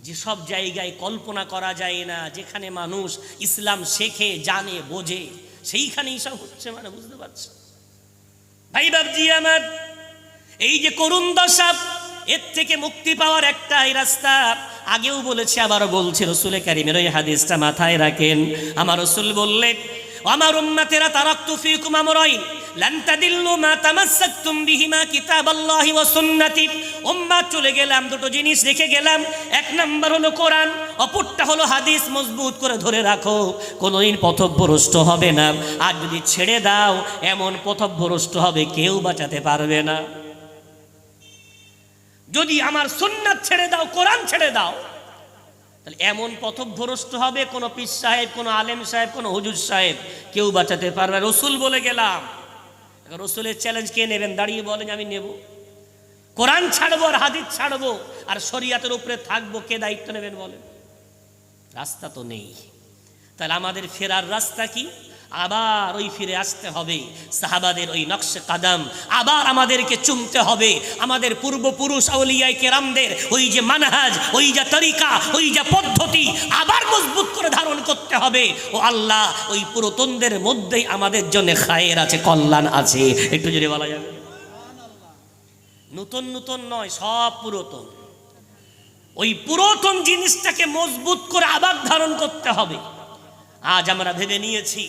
যেসব জায়গায় কল্পনা করা যায় না, যেখানে মানুষ ইসলাম শেখে জানে বোঝে, সেইখানেই সব হচ্ছে, মানে বুঝতে পারছো ভাই বাবজি আমার? এই যে করুণ দশা, এর থেকে মুক্তি পাওয়ার একটাই রাস্তা। আগেও বলেছি আবারও বলছি, রাসূল কারীমের ওই হাদিসটা মাথায় রাখেন। আমার রাসূল বললেন আমার উম্মতেরা তারাকতু ফীকুম আমরাইন লান তাদিল্লু মা তামাসসাকতুম বিহিমা কিতাবাল্লাহি ওয়া সুন্নতি। উম্মাত চলে গেলাম, দুটো জিনিস রেখে গেলাম। এক নাম্বার হলো কোরআন, অপরটা হলো হাদিস। মজবুত করে ধরে রাখো, কোনোদিন পথভ্রষ্ট হবে না। আর যদি ছেড়ে দাও এমন পথভ্রষ্ট হবে কেউ বাঁচাতে পারবে না। যদি আমার সুন্নাত ছেড়ে দাও, কোরআন ছেড়ে দাও, তাহলে এমন পথভ্রষ্ট হবে কোনো পীর সাহেব, কোনো আলেম সাহেব, কোনো হুজুর সাহেব কেউ বাঁচাতে পারবে। রসুল বলে গেলাম, রসুলের চ্যালেঞ্জ কে নেবেন? দাঁড়িয়ে বলেন আমি নেব। কোরআন ছাড়বো আর হাদিস ছাড়বো আর শরিয়াতের উপরে থাকবো, কে দায়িত্ব নেবেন বলেন? রাস্তা তো নেই। তাহলে আমাদের ফেরার রাস্তা কি? আবার ওই ফিরে আসতে হবে সাহাবাদের ওই নকশে কাদাম, আবার আমাদেরকে চুমতে হবে আমাদের পূর্বপুরুষ আউলিয়ায়ে কেরামদের ওই যে মানহাজ, ওই যে তরিকা, ওই যে পদ্ধতি আবার মজবুত করে ধারণ করতে হবে। ও আল্লাহ, ওই পুরাতনদের মধ্যেই আমাদের জন্য খায়ের আছে, কল্যাণ আছে। একটু যদি বলা যাবে, নতুন নতুন নয়, সব পুরাতন। ওই পুরাতন জিনিসটাকে মজবুত করে আবার ধারণ করতে হবে। আজ আমরা ভেবে নিয়েছি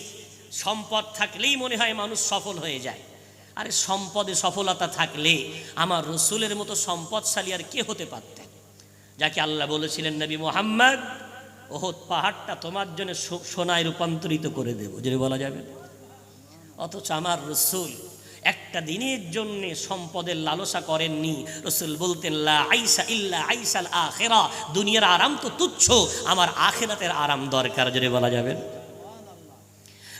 সম্পদ থাকলেই মনে হয় মানুষ সফল হয়ে যায়। আরে সম্পদে সফলতা থাকলে আমার রসুলের মতো সম্পদশালী আর কে হতে পারতেন? যাকে আল্লাহ বলেছিলেন নবী মুহাম্মদ ওহদ পাহাড়টা তোমার জন্য সোনায় রূপান্তরিত করে দেব, যদি বলা যাবে। অথচ আমার রসুল একটা দিনের জন্য সম্পদের লালসা করেননি। রসুল বলতেন লা আইসা ইল্লা আইসাল আখিরা, দুনিয়ার আরাম তো তুচ্ছ, আমার আখিরাতের আরাম দরকার, যদি বলা যাবে।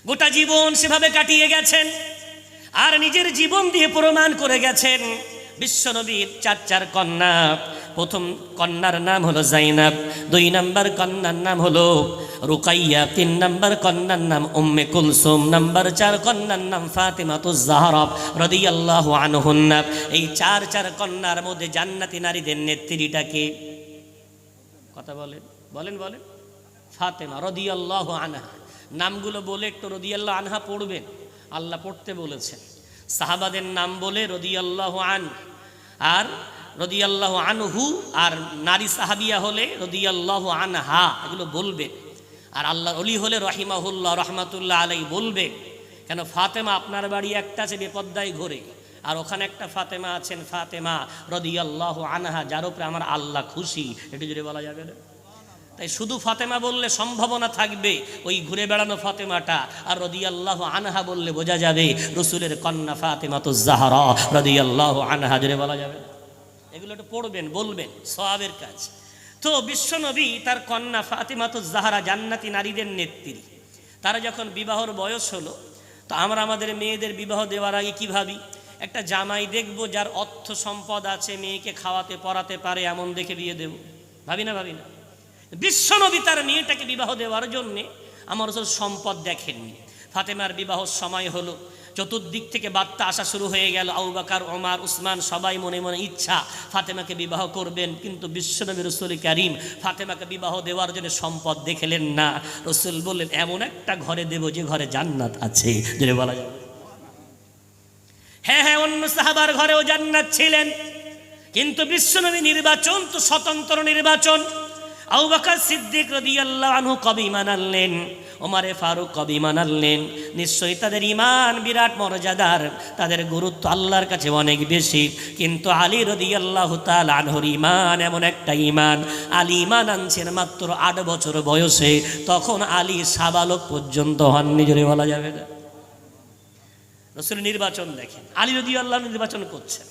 গোটা জীবন সেভাবে কাটিয়ে গেছেন আর নিজের জীবন দিয়ে প্রমাণ করে গেছেন। বিশ্বনবীর চার কন্যা, প্রথম কন্যার নাম হলো জাইনাব, 2 নম্বর কন্যার নাম হলো রুকাইয়া, 3 নম্বর কন্যার নাম উম্মে কুলসুম, নম্বর 4 কন্যার নাম ফাতিমাতুজ জাহরা রাদিয়াল্লাহু আনহুন্না। এই চার কন্যার মধ্যে জান্নাতি নারীদের নেত্রীটাকে কথা বলেন বলেন বলেন ফাতেমা রাদিয়াল্লাহু আনহা। নামগুলো বলে একটু রাদিয়াল্লাহু আনহা পড়বেন, আল্লাহ পড়তে বলেছেন। সাহাবাদের নাম বলে রাদিয়াল্লাহু আন আর রাদিয়াল্লাহু আনহু, আর নারী সাহাবিয়া হলে রাদিয়াল্লাহু আনহা, এগুলো বলবে। আর আল্লাহর ওলি হলে রহিমাহুল্লাহ রহমাতুল্লাহ আলাইহি বলবে। কেন? ফাতেমা আপনার বাড়ি একটা আছে বেপদ্দায় ঘোরে, আর ওখানে একটা ফাতেমা আছেন ফাতেমা রাদিয়াল্লাহু আনহা, যার উপরে আমার আল্লাহ খুশি। একটু জোরে বলা যাবে না? তাই শুধু ফাতেমা বললে সম্ভাবনা থাকবে ওই ঘুরে বেড়ানো ফাতেমাটা, আর রাদিয়াল্লাহু আনহা বললে বোঝা যাবে রসুলের কন্যা ফাতিমাতুজ জাহরা রাদিয়াল্লাহু আনহা, জোরে বলা যাবে। এগুলো একটু পড়বেন, বলবেন, সওয়াবের কাজ। তো বিশ্বনবী তার কন্যা ফাতিমাতুজ জাহরা জান্নাতি নারীদের নেত্রী। তারা যখন বিবাহর বয়স হলো, তো আমরা আমাদের মেয়েদের বিবাহ দেওয়ার আগে কি ভাবি? একটা জামাই দেখব যার অর্থ সম্পদ আছে, মেয়েকে খাওয়াতে পড়াতে পারে, এমন দেখে বিয়ে দেব, ভাবি না? ভাবি না? বিশ্বনবী তার মেয়েটাকে বিবাহ দেওয়ার জন্যে আমার রাসূল সম্পদ দেখেননি। ফাতেমার বিবাহর সময় হলো, চতুর্দিক থেকে বার্তা আসা শুরু হয়ে গেল। আবু বকর, ওমর, উসমান সবাই মনে মনে ইচ্ছা ফাতেমাকে বিবাহ করবেন, কিন্তু বিশ্বনবী রাসূল কারীম ফাতেমাকে বিবাহ দেওয়ার জন্য সম্পদ দেখলেন না। রাসূল বললেন, এমন একটা ঘরে দেব যে ঘরে জান্নাত আছে, যেটা বলা যাবে। হ্যাঁ, অন্য সাহাবার ঘরেও জান্নাত ছিলেন, কিন্তু বিশ্বনবী নির্বাচন তো স্বতন্ত্র নির্বাচন। আবু বকর সিদ্দিক রাদিয়াল্লাহু আনহু কবে ঈমান আনলেন, ওমরে ফারুক কবে ঈমান আনলেন? নিশ্চয়ই তাদের ঈমান বিরাট মর্যাদার, তাদের গুরুত্ব আল্লাহর কাছে অনেক বেশি। কিন্তু আলী রাদিয়াল্লাহু তাআলা আনহুর ঈমান এমন একটা ঈমান, আলী ঈমান আনছেন মাত্র 8 বছর বয়সে, তখন আলী সাবালক পর্যন্ত হননি, জোরে বলা যাবে না। রাসূল নির্বাচন দেখেন, আলী রাদিয়াল্লাহু আনহু নির্বাচন করছেন,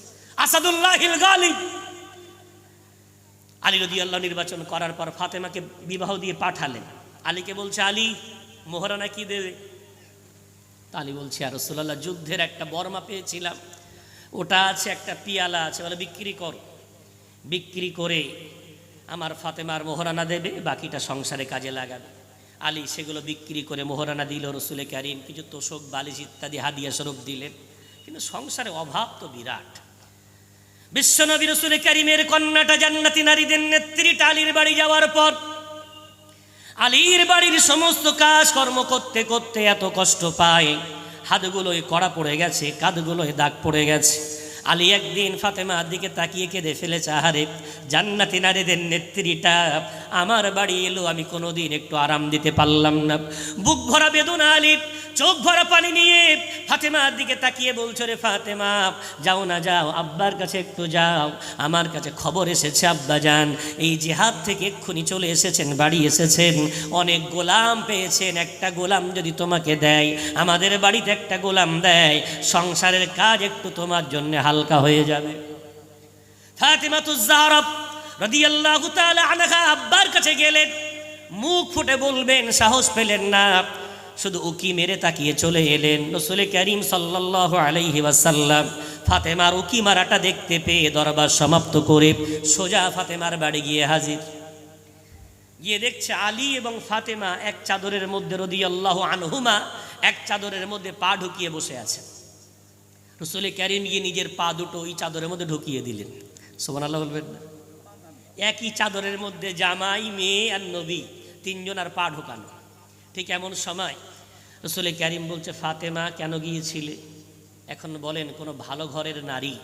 আসাদুল্লাহিল গালিব। আলী রাদিয়াল্লাহু নির্বাচন করার পর ফাতেমাকে বিবাহ দিয়ে পাঠালেন। আলীকে বলছে, আলী মোহরানা কি দেবে? আলী বলছে, ইয়া রাসূলুল্লাহ, যুদ্ধের একটা বর্মা পেয়েছিলাম, ওটা আছে, একটা পিয়ালা আছে, বলে বিক্রি কর, বিক্রি করে আমার ফাতেমার মোহরানা দেবে, বাকিটা সংসারে কাজে লাগাবে। আলী সেগুলো বিক্রি করে মোহরানা দিল। রাসূল কারীম কিছু তোশক, বালিশ ইত্যাদি হাদিয়া স্বরূপ দিলেন, কিন্তু সংসারে অভাব তো বিরাট। বিশ্বনবী রাসূল কারীমের কন্যাটা জান্নাতি নারীদের নেত্রীটা আলীর বাড়ি যাওয়ার পর আলীর বাড়ির সমস্ত কাজ কর্ম করতে করতে এত কষ্ট পায়, হাতগুলোয় কড়া পড়ে গেছে, কাঁধগুলোয় দাগ পড়ে গেছে। আলী একদিন ফাতেমার দিকে তাকিয়ে কেঁদে ফেলেছে, আহারে জান্নাতি নারীদের নেত্রীটা আমার বাড়ি এলো, আমি কোনোদিন একটু আরাম দিতে পারলাম না। বুক ভরা বেদনা, আলী চোখ ভরা পানি নিয়ে ফাতেমার দিকে তাকিয়ে বলছো, রে ফাতেমা, যাও না, যাও আব্বার কাছে একটু যাও, আমার কাছে খবর এসেছে আব্বা যান এই জিহাদ থেকে এক্ষুনি চলে এসেছেন, বাড়ি এসেছেন, অনেক গোলাম পেয়েছেন, একটা গোলাম যদি তোমাকে দেয়, আমাদের বাড়িতে একটা গোলাম দেয়, সংসারের কাজ একটু তোমার জন্য হালকা হয়ে যাবে। ফাতেমাতুজ জাহরা রাদিয়াল্লাহু তাআলা আনহা আব্বার কাছে গেলেন, মুখ ফুটে বলবেন সাহস পেলেন না, শুধু উকি মেরে তাকিয়ে চলে এলেন। রাসূল কারীম সাল্লাল্লাহু আলাইহি ওয়াসাল্লাম ফাতেমার উকি মারাটা দেখতে পেয়ে দরবার সমাপ্ত করে সোজা ফাতেমার বাড়ি গিয়ে হাজির। গিয়ে দেখছে আলী এবং ফাতেমা এক চাদরের মধ্যে রাদিয়াল্লাহু আনহুমা এক চাদরের মধ্যে পা ঢুকিয়ে বসে আছেন। রাসূল কারীম গিয়ে নিজের পা দুটো ওই চাদরের মধ্যে ঢুকিয়ে দিলেন। সুবহানাল্লাহ বলবেন না? একই চাদরের মধ্যে জামাই, মেয়ে আর নবী, তিনজন আর পা ঢোকানো। ঠিক এমন সময় রাসূল কারীম বলছে, ফাতেমা কেন গিয়েছিলে? এখন বলেন, কোনো ভালো ঘরের নারী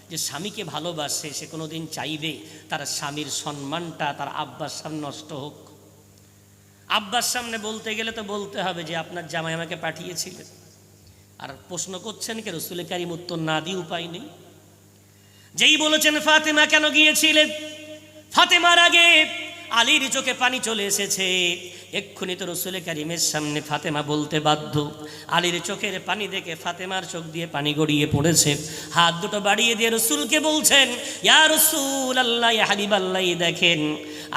যে স্বামীকে ভালোবাসে, সে কোনোদিন চাইবে তার স্বামীর সম্মানটা তার আব্বার সামনে নষ্ট হোক? আব্বার সামনে বলতে গেলে তো বলতে হবে যে আপনার জামাই আমাকে পাঠিয়েছিলেন, আর প্রশ্ন করছেন কে? রাসূল কারীম উত্তর না দিয়ে উপায় নেই। যেই বলেছেন ফাতেমা কেন গিয়েছিলেন, ফাতেমার আগে আলীর চোখে পানি চলে এসেছে। এক্ষুনি তো রাসূল কারীমের সামনে ফাতেমা বলতে বাধ্য। আলীর চোখের পানি দেখে ফাতেমার চোখ দিয়ে পানি গড়িয়ে পড়েছে। হাত দুটো বাড়িয়ে দিয়ে রাসূলকে বলছেন, ইয়া রাসূলুল্লাহ, ইয়া হাবিবাল্লাহ, দেখেন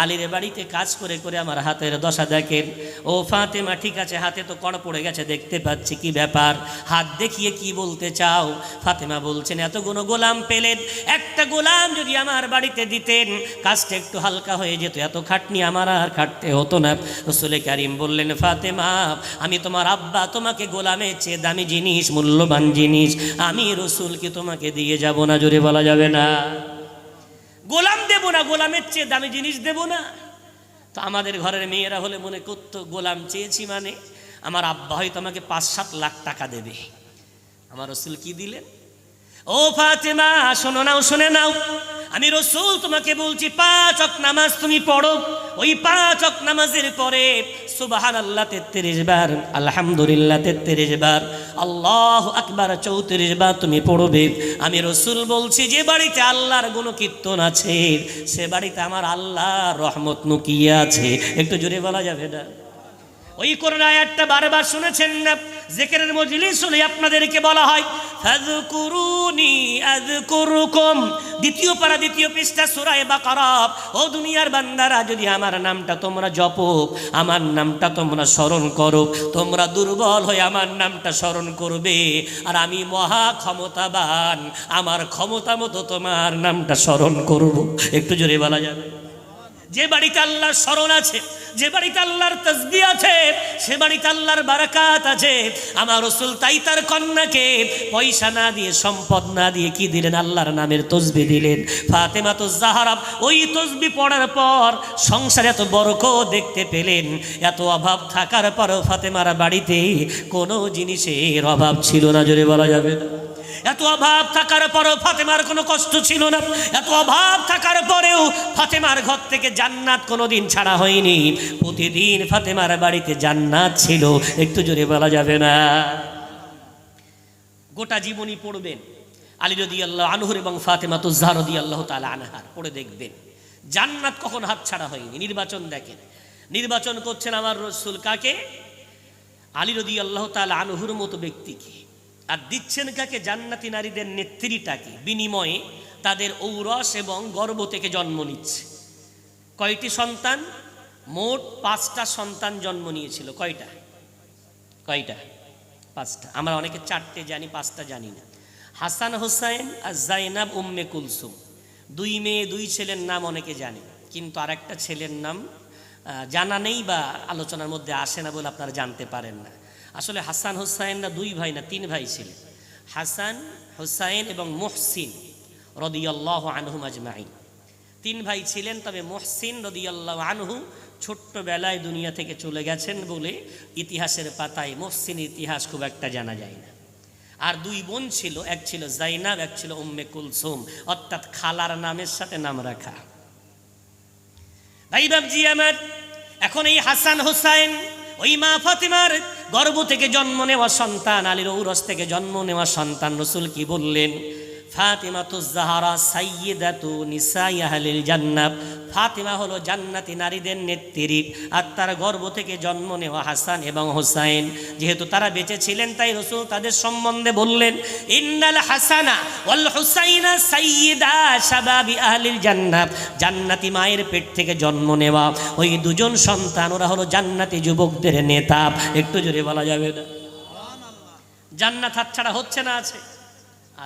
আলীর বাড়িতে কাজ করে করে আমার হাতের দশা দেখেন। ও ফাতেমা, ঠিক আছে, হাতে তো কড় পড়ে গেছে দেখতে পাচ্ছি, কি ব্যাপার? হাত দেখিয়ে কি বলতে চাও? ফাতেমা বলছেন, এতগুলো গোলাম পেলেন, একটা গোলাম যদি আমার বাড়িতে দিতেন কাজটা একটু হালকা হয়ে যেত, এত খাটনি আমার আর খাটতে হতো না। রাসূল কারীম বললেন, ফাতেমা, আমি তোমার আব্বা, তোমাকে গোলামের চেয়ে দামি জিনিস, মূল্যবান জিনিস আমি রাসূলকে তোমাকে দিয়ে যাব না, জোরে বলা যাবে না। গোলাম দেব না, গোলামের চেয়ে দামি জিনিস দেব না। তো আমাদের ঘরের মেয়েরা হলে মনে করতো, গোলাম চেয়েছি মানে আমার আব্বা হয়তো আমাকে 5-7 লাখ টাকা দেবে। আমার রাসূল কি দিলেন? ও ফাতেমা, শোনো নাও, শুনে নাও, আমি রাসূল তোমাকে বলছি 5 ওয়াক্ত নামাজ তুমি পড়ো। ওই 5 ওয়াক্ত নামাজের পরে সুবহানাল্লাহ 33 বার, আলহামদুলিল্লাহ 33 বার, আল্লাহু আকবার 34 বার তুমি পড়বে। আমি রাসূল বলছি, যে বাড়িতে আল্লাহর গুণকীর্তন আছে সে বাড়িতে আমার আল্লাহর রহমত লুকিয়ে আছে। একটু জোরে বলা যাবে না? ওই কোরআন আয়াতটা বারবার শুনেছেন না? জিকিরের মজলিস হলে আপনাদেরকে বলা হয়, ফাযকুরুনি আযকুরুকুম, দ্বিতীয় পারা, দ্বিতীয় পৃষ্ঠা, সূরা বাকারা। ও দুনিয়ার বান্দারা, যদি আমার নামটা তোমরা জপো, আমার নামটা তোমরা স্মরণ করো, তোমরা দুর্বল হয়ে আমার নামটা স্মরণ করবে, আর আমি মহা ক্ষমতাবান, আমার ক্ষমতা মতো তোমার নামটা স্মরণ করব। একটু জোরে বলা যাবে? যে বাড়িতে আল্লাহর স্মরণ আছে, যে বাড়িতে আল্লাহর তাসবিহ আছে, সে বাড়িতে আল্লাহর বারাকাত আছে। আমার রাসূল তাই তার কন্যাকে পয়সা না দিয়ে, সম্পদ না দিয়ে কি দিলেন? আল্লাহর নামের তাসবিহ দিলেন। ফাতেমাতুজ জাহরা ওই তাসবিহ পড়ার পর সংসারে এত বরকত দেখতে পেলেন। এত অভাব থাকার পরও ফাতেমার বাড়িতে কোনো জিনিসের অভাব ছিল না, জোরে বলা যাবে না। এত অভাব থাকার পরেও ফাতেমার কোনো কষ্ট ছিল না। এত অভাব থাকার পরেও ফাতেমার ঘর থেকে জান্নাত কোনোদিন ছাড়া হয়নি। প্রতিদিন ফাতেমার বাড়িতে জান্নাত ছিল, একটু জোরে বলা যাবে না। গোটা জীবনী পড়বেন আলী রাদিয়াল্লাহু আনহু এবং ফাতেমাতুজ জাহরা রাদিয়াল্লাহু তাআলা আনহার, পড়ে দেখবেন জান্নাত কখন হাত ছাড়া হয়নি। নির্বাচন দেখেন, নির্বাচন করছেন আমার রাসূল কাকে? আলী রাদিয়াল্লাহু তাআলা আনহুর মতো ব্যক্তিকে। আর দিচ্ছেন কাকে? জান্নাতি নারীদের নেত্রীটাকে। বিনিময়ে তাদের ঔরস এবং গর্ভ থেকে জন্ম নিচ্ছে। কয়টি সন্তান? মোট 5টা সন্তান জন্ম নিয়েছিল। কয়টা? 5টা। আমরা অনেকে 4টে জানি, 5টা জানি না। হাসান হোসাইন আর জাইনাব উম্মে কুলসুম, 2 মেয়ে 2 ছেলের নাম অনেকে জানে, কিন্তু আরেকটা ছেলের নাম জানা নেই বা আলোচনার মধ্যে আসে না বলে আপনারা জানতে পারেন না। আসলে হাসান হোসাইনরা 2 ভাই না 3 ভাই ছিলেন। হাসান, হোসাইন এবং মুহসিন রাদিয়াল্লাহু আনহুম আজমাইন, 3 ভাই ছিলেন। তবে মুহসিন রাদিয়াল্লাহু আনহু ছোট্টবেলায় দুনিয়া থেকে চলে গেছেন বলে ইতিহাসের পাতায় মুহসিনের ইতিহাস খুব একটা জানা যায় না। আর 2 বোন ছিল, এক ছিল জাইনাব, এক ছিল উম্মে কুলসুম, অর্থাৎ খালার নামের সাথে নাম রাখা। ভাই বাবজি আমার, এখন এই হাসান হোসাইন ওই মা ফাতিমার গর্ভ থেকে জন্ম নেওয়া সন্তান, আলীর ঔরস থেকে জন্ম নেওয়া সন্তান। রাসূল কি বললেন? ফাতিমাতুজ জাহরা সাইয়্যিদাতু নিসাই আহলিল জান্নাহ, ফাতিমা হলো জান্নাতি নারীদের নেত্রী। আর তার গর্ভ থেকে জন্ম নেওয়া হাসান এবং হোসাইন, যেহেতু তারা বেঁচে ছিলেন তাই রাসূল তাদের সম্বন্ধে বললেন, ইন্নাল হাসানা ওয়াল হুসাইনা সাইয়্যিদা শাবাবি আহলিল জান্নাহ, জান্নাতি মায়ের পেট থেকে জন্ম নেওয়া ওই 2 জন সন্তান, ওরা হলো জান্নাতি যুবকদের নেতা। একটু জোরে বলা যাবে না? জান্নাত হাতছাড়া হচ্ছে না?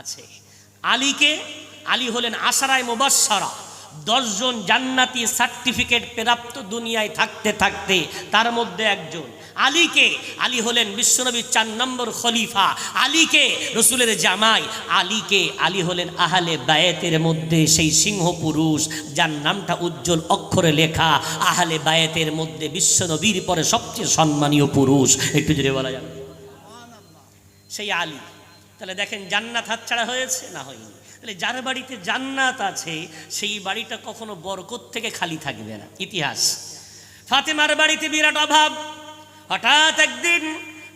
আছে। আলীকে, আলী হলেন আশারায়ে মুবাশশারা, 10 জন জান্নাতি সার্টিফিকেট প্রাপ্ত দুনিয়ায় থাকতে থাকতে তার মধ্যে একজন। আলীকে, আলী হলেন বিশ্বনবীর 4 নম্বর খলিফা। আলীকে রসুলের জামাই। আলীকে, আলী হলেন আহলে বায়েতের মধ্যে সেই সিংহ পুরুষ যার নামটা উজ্জ্বল অক্ষরে লেখা। আহলে বায়েতের মধ্যে বিশ্বনবীর পরে সবচেয়ে সম্মানীয় পুরুষ। একটু জোরে বলা যাবে? সেই আলী। তাহলে দেখেন জান্নাত হাতছাড়া হয়েছে না হয়নি? তাহলে যার বাড়িতে জান্নাত আছে সেই বাড়িটা কখনো বরকত থেকে খালি থাকবে না। ইতিহাস, ফাতেমার বাড়িতে বিরাট অভাব। হঠাৎ একদিন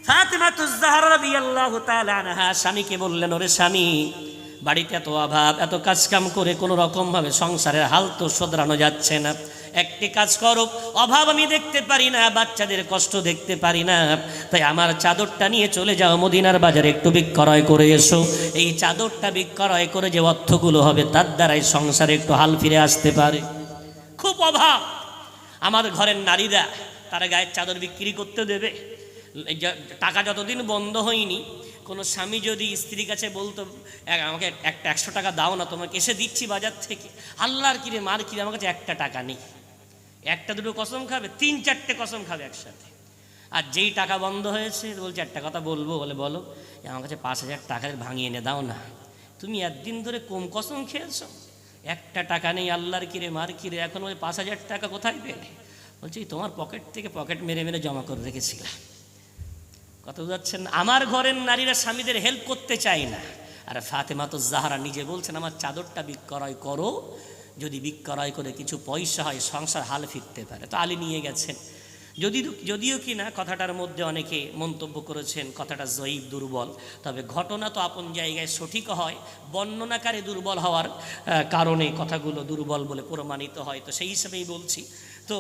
ফাতেমাতুজ জাহরা রাদিয়াল্লাহু তাআলা আনহা স্বামীকে বললেন, ওরে স্বামী, বাড়িতে এত অভাব, এত কাজ কাম করে কোনো রকম ভাবে সংসারের হাল তো শোধরানো যাচ্ছে না। একটি কাজ করো, অভাব আমি দেখতে পারি না, বাচ্চাদের কষ্ট দেখতে পারি না, তাই আমার চাদরটা নিয়ে চলে যাও মদিনার বাজারে, একটু বিক্রয় করে এসো। এই চাদরটা বিক্রয় করে যে অর্থগুলো হবে তার দ্বারাই সংসারে একটু হাল ফিরে আসতে পারে। খুব অভাব। আমার ঘরের নারীরা তারা গায়ের চাদর বিক্রি করতে দেবে? টাকা যতদিন বন্ধ হয়নি, কোনো স্বামী যদি স্ত্রীর কাছে বলতো, আমাকে একটা 100 টাকা দাও না, তোমাকে এসে দিচ্ছি বাজার থেকে, আল্লাহর কিরে মার কিরে আমার কাছে 1টা টাকা নেই, 1টা 2টো কসম খাবে, 3-4টে কসম খাবে একসাথে। আর যেই টাকা বন্ধ হয়েছে বলছে একটা কথা বলবো, বলে বলো, আমার কাছে 5000 টাকা ভাঙিয়ে এনে দাও না, তুমি একদিন ধরে কম কসম খেয়েছো, 1টা টাকা নেই, আল্লাহর কিরে মার কিরে, এখন ওই 5000 টাকা কোথায় পেলে? বলছি তোমার পকেট থেকে পকেট মেরে মেরে জমা করে রেখেছিলাম। কথা বুঝাচ্ছেন? আমার ঘরের নারীরা স্বামীদের হেল্প করতে চায় না। আর ফাতেমাতুজ জাহরা নিজে বলছেন, আমার চাদরটা বিক্রয় করো, যদি বিক্রয় করে কিছু পয়সা হয় সংসার হাল ফিরতে পারে। তো আলী নিয়ে গেছেন। যদিও কি না কথাটার মধ্যে অনেকে মন্তব্য করেছেন কথাটা জয়ীফ, দুর্বল, তবে ঘটনা তো আপন জায়গায় সঠিক হয়, বর্ণনাকারী দুর্বল হওয়ার কারণে কথাগুলো দুর্বল বলে প্রমাণিত হয়, তো সেই হিসেবেই বলছি। তো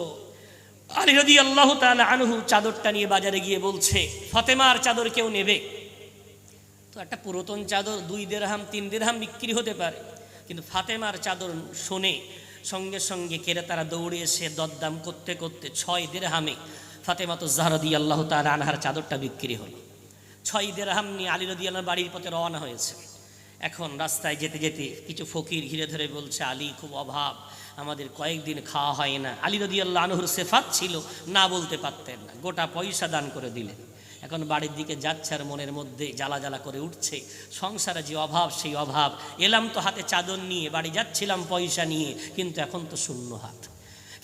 আলী রাদিয়াল্লাহু তাআলা আনহু চাদরটা নিয়ে বাজারে গিয়ে বলছে, ফাতেমার চাদর কেউ নেবে? তো একটা পুরাতন চাদর 2 দিরহাম 3 দিরহাম বিক্রি হতে পারে, কিন্তু ফাতেমার চাদর শুনে সঙ্গে সঙ্গে ক্রেতারা দৌড়ে এসে দরদাম করতে করতে 6 দিরহামে ফাতেমাতুজ জাহরা রাদিয়াল্লাহু তাআলা আনহার চাদরটা বিক্রি হলো। 6 দিরহাম নিয়ে আলী রাদিয়াল্লাহু বাড়ির পথে রওনা হয়েছে। এখন রাস্তায় যেতে যেতে কিছু ফকির ঘিরে ধরে বলছে, আলী খুব অভাব, আমাদের কয়েকদিন খাওয়া হয় না। আলী রাদিয়াল্লাহু আনহুর সিফাত ছিল, না বলতে পারতেন না, গোটা পয়সা দান করে দিলেন। এখন বাড়ির দিকে যাচ্ছে আর মনের মধ্যে জ্বালা জ্বালা করে উঠছে, সংসারে যে অভাব সেই অভাব। এলাম তো হাতে চাদর নিয়ে, বাড়ি যাচ্ছিলাম পয়সা নিয়ে, কিন্তু এখন তো শূন্য হাত।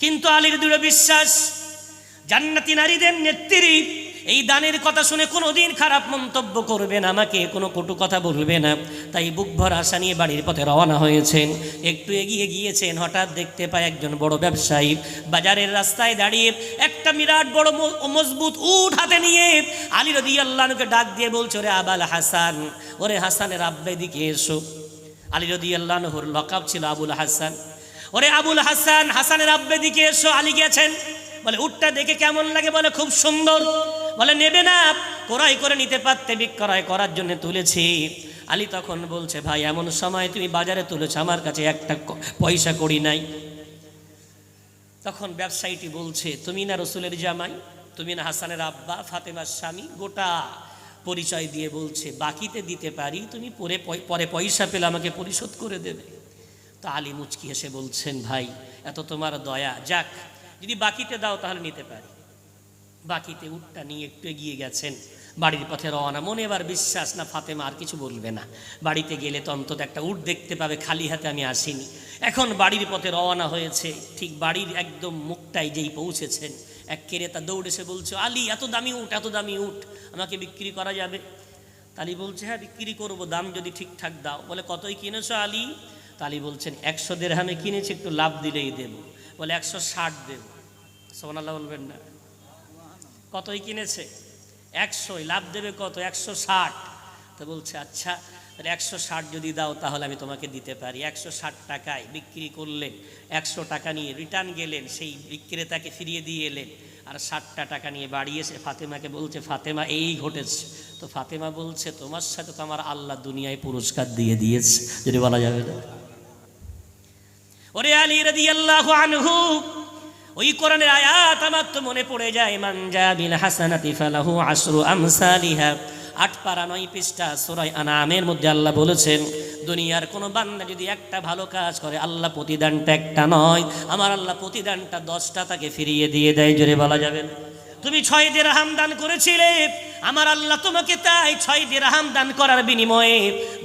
কিন্তু আলীর দৃঢ় বিশ্বাস, জান্নাতি নারীদের নেত্রী, এই দানের কথা শুনে কোনোদিন খারাপ মন্তব্য করবে না, আমাকে কোনো কটু কথা বলবে না। তাই বুক ভরা আশা নিয়ে বাড়ির পথে রওনা হয়েছেন। একটু এগিয়ে গিয়েছেন, হঠাৎ দেখতে পায় একজন বড় ব্যবসায়ী বাজারের রাস্তায় দাঁড়িয়ে একটা বিরাট বড় মজবুত উট হাতে নিয়ে আলী রাদিয়াল্লাহু আনহুকে ডাক দিয়ে বলছে, ওরে আবাল হাসান, ওরে হাসানের আব্বা এদিকে এসো। আলী রাদিয়াল্লাহু আনহুর লকাব ছিল আবুল হাসান। ওরে আবুল হাসান, হাসানের আব্বা এদিকে এসো। আলী গেছেন, বলে উটটা দেখে কেমন লাগে? বলে খুব সুন্দর। বলে নেবে না? ক্রয় করে নিতে পারতে, বিক্রয় করার জন্য তুলেছি। আলী তখন বলছে, ভাই এমন সময় তুমি বাজারে তুলেছ, আমার কাছে একটা পয়সা কড়ি নাই। তখন ব্যবসায়ীটি বলছে, তুমি না রসুলের জামাই, তুমি না হাসানের আব্বা, ফাতেমার স্বামী, গোটা পরিচয় দিয়ে বলছে বাকিতে দিতে পারি, তুমি পরে পয়সা পেলে আমাকে পরিশোধ করে দেবে। তো আলী মুচকি হেসে বলছেন, ভাই এত তোমার দয়া, যাক যদি বাকিতে দাও তাহলে নিতে পারি। বাকিতে উটটা নিয়ে একটু এগিয়ে গেছেন, বাড়ির পথে রওনা। মনে এবার বিশ্বাস না ফাতেমা আর কিছু বলবে না, বাড়িতে গেলে তো অন্তত একটা উট দেখতে পাবে, খালি হাতে আমি আসিনি। এখন বাড়ির পথে রওনা হয়েছে, ঠিক বাড়ির একদম মুখটায় যেই পৌঁছেছেন, এক ক্রেতা দৌড়ে এসে বলছে, আলী এত দামি উট, এত দামি উট আমাকে বিক্রি করা যাবে? আলী বলছে, হ্যাঁ বিক্রি করবো, দাম যদি ঠিকঠাক দাও। বলে কতই কিনেছো আলী? আলী বলছেন, 100 দিরহামে কিনেছি, একটু লাভ দিলেই দেবো। বলে 160 দেব। সুবহানাল্লাহ বলবেন না? কতই কিনেছে? 100, লাভ দেবে কত? 160। তো বলছে আচ্ছা, তাহলে 160 যদি দাও তাহলে আমি তোমাকে দিতে পারি। 160 টাকায় বিক্রি করলেন, 100 টাকা নিয়ে রিটার্ন গেলেন, সেই বিক্রেতাকে ফিরিয়ে দিয়ে এলেন, আর 60টা টাকা নিয়ে বাড়ি এসে ফাতেমাকে বলছে, ফাতেমা এই ঘটেছে। তো ফাতেমা বলছে, তোমার সাথে তো আমার আল্লাহ দুনিয়ায় পুরস্কার দিয়ে দিয়েছে, যদি বলা যাবে না। ওরে আলী রাদিয়াল্লাহু আনহু, ওই কোরআনের আয়াত আমার তো মনে পড়ে যায়, মান জা বিল হাসানাতি ফালাহু আশরু আমসালিহা। 8 পারা 9 পৃষ্ঠা সূরা আনামের মধ্যে আল্লাহ বলেছেন, দুনিয়ার কোনো বান্দা যদি একটা ভালো কাজ করে, আল্লাহ প্রতিদানটা একটা নয়, আমার আল্লাহ প্রতিদানটা 10টা তাকে ফিরিয়ে দিয়ে দেয়। জোরে বলা যাবে না? তুমি 6 দিরহাম দান করেছিলে, আমার আল্লাহ তোমাকে তাই 6 দিরহাম দান করার বিনিময়ে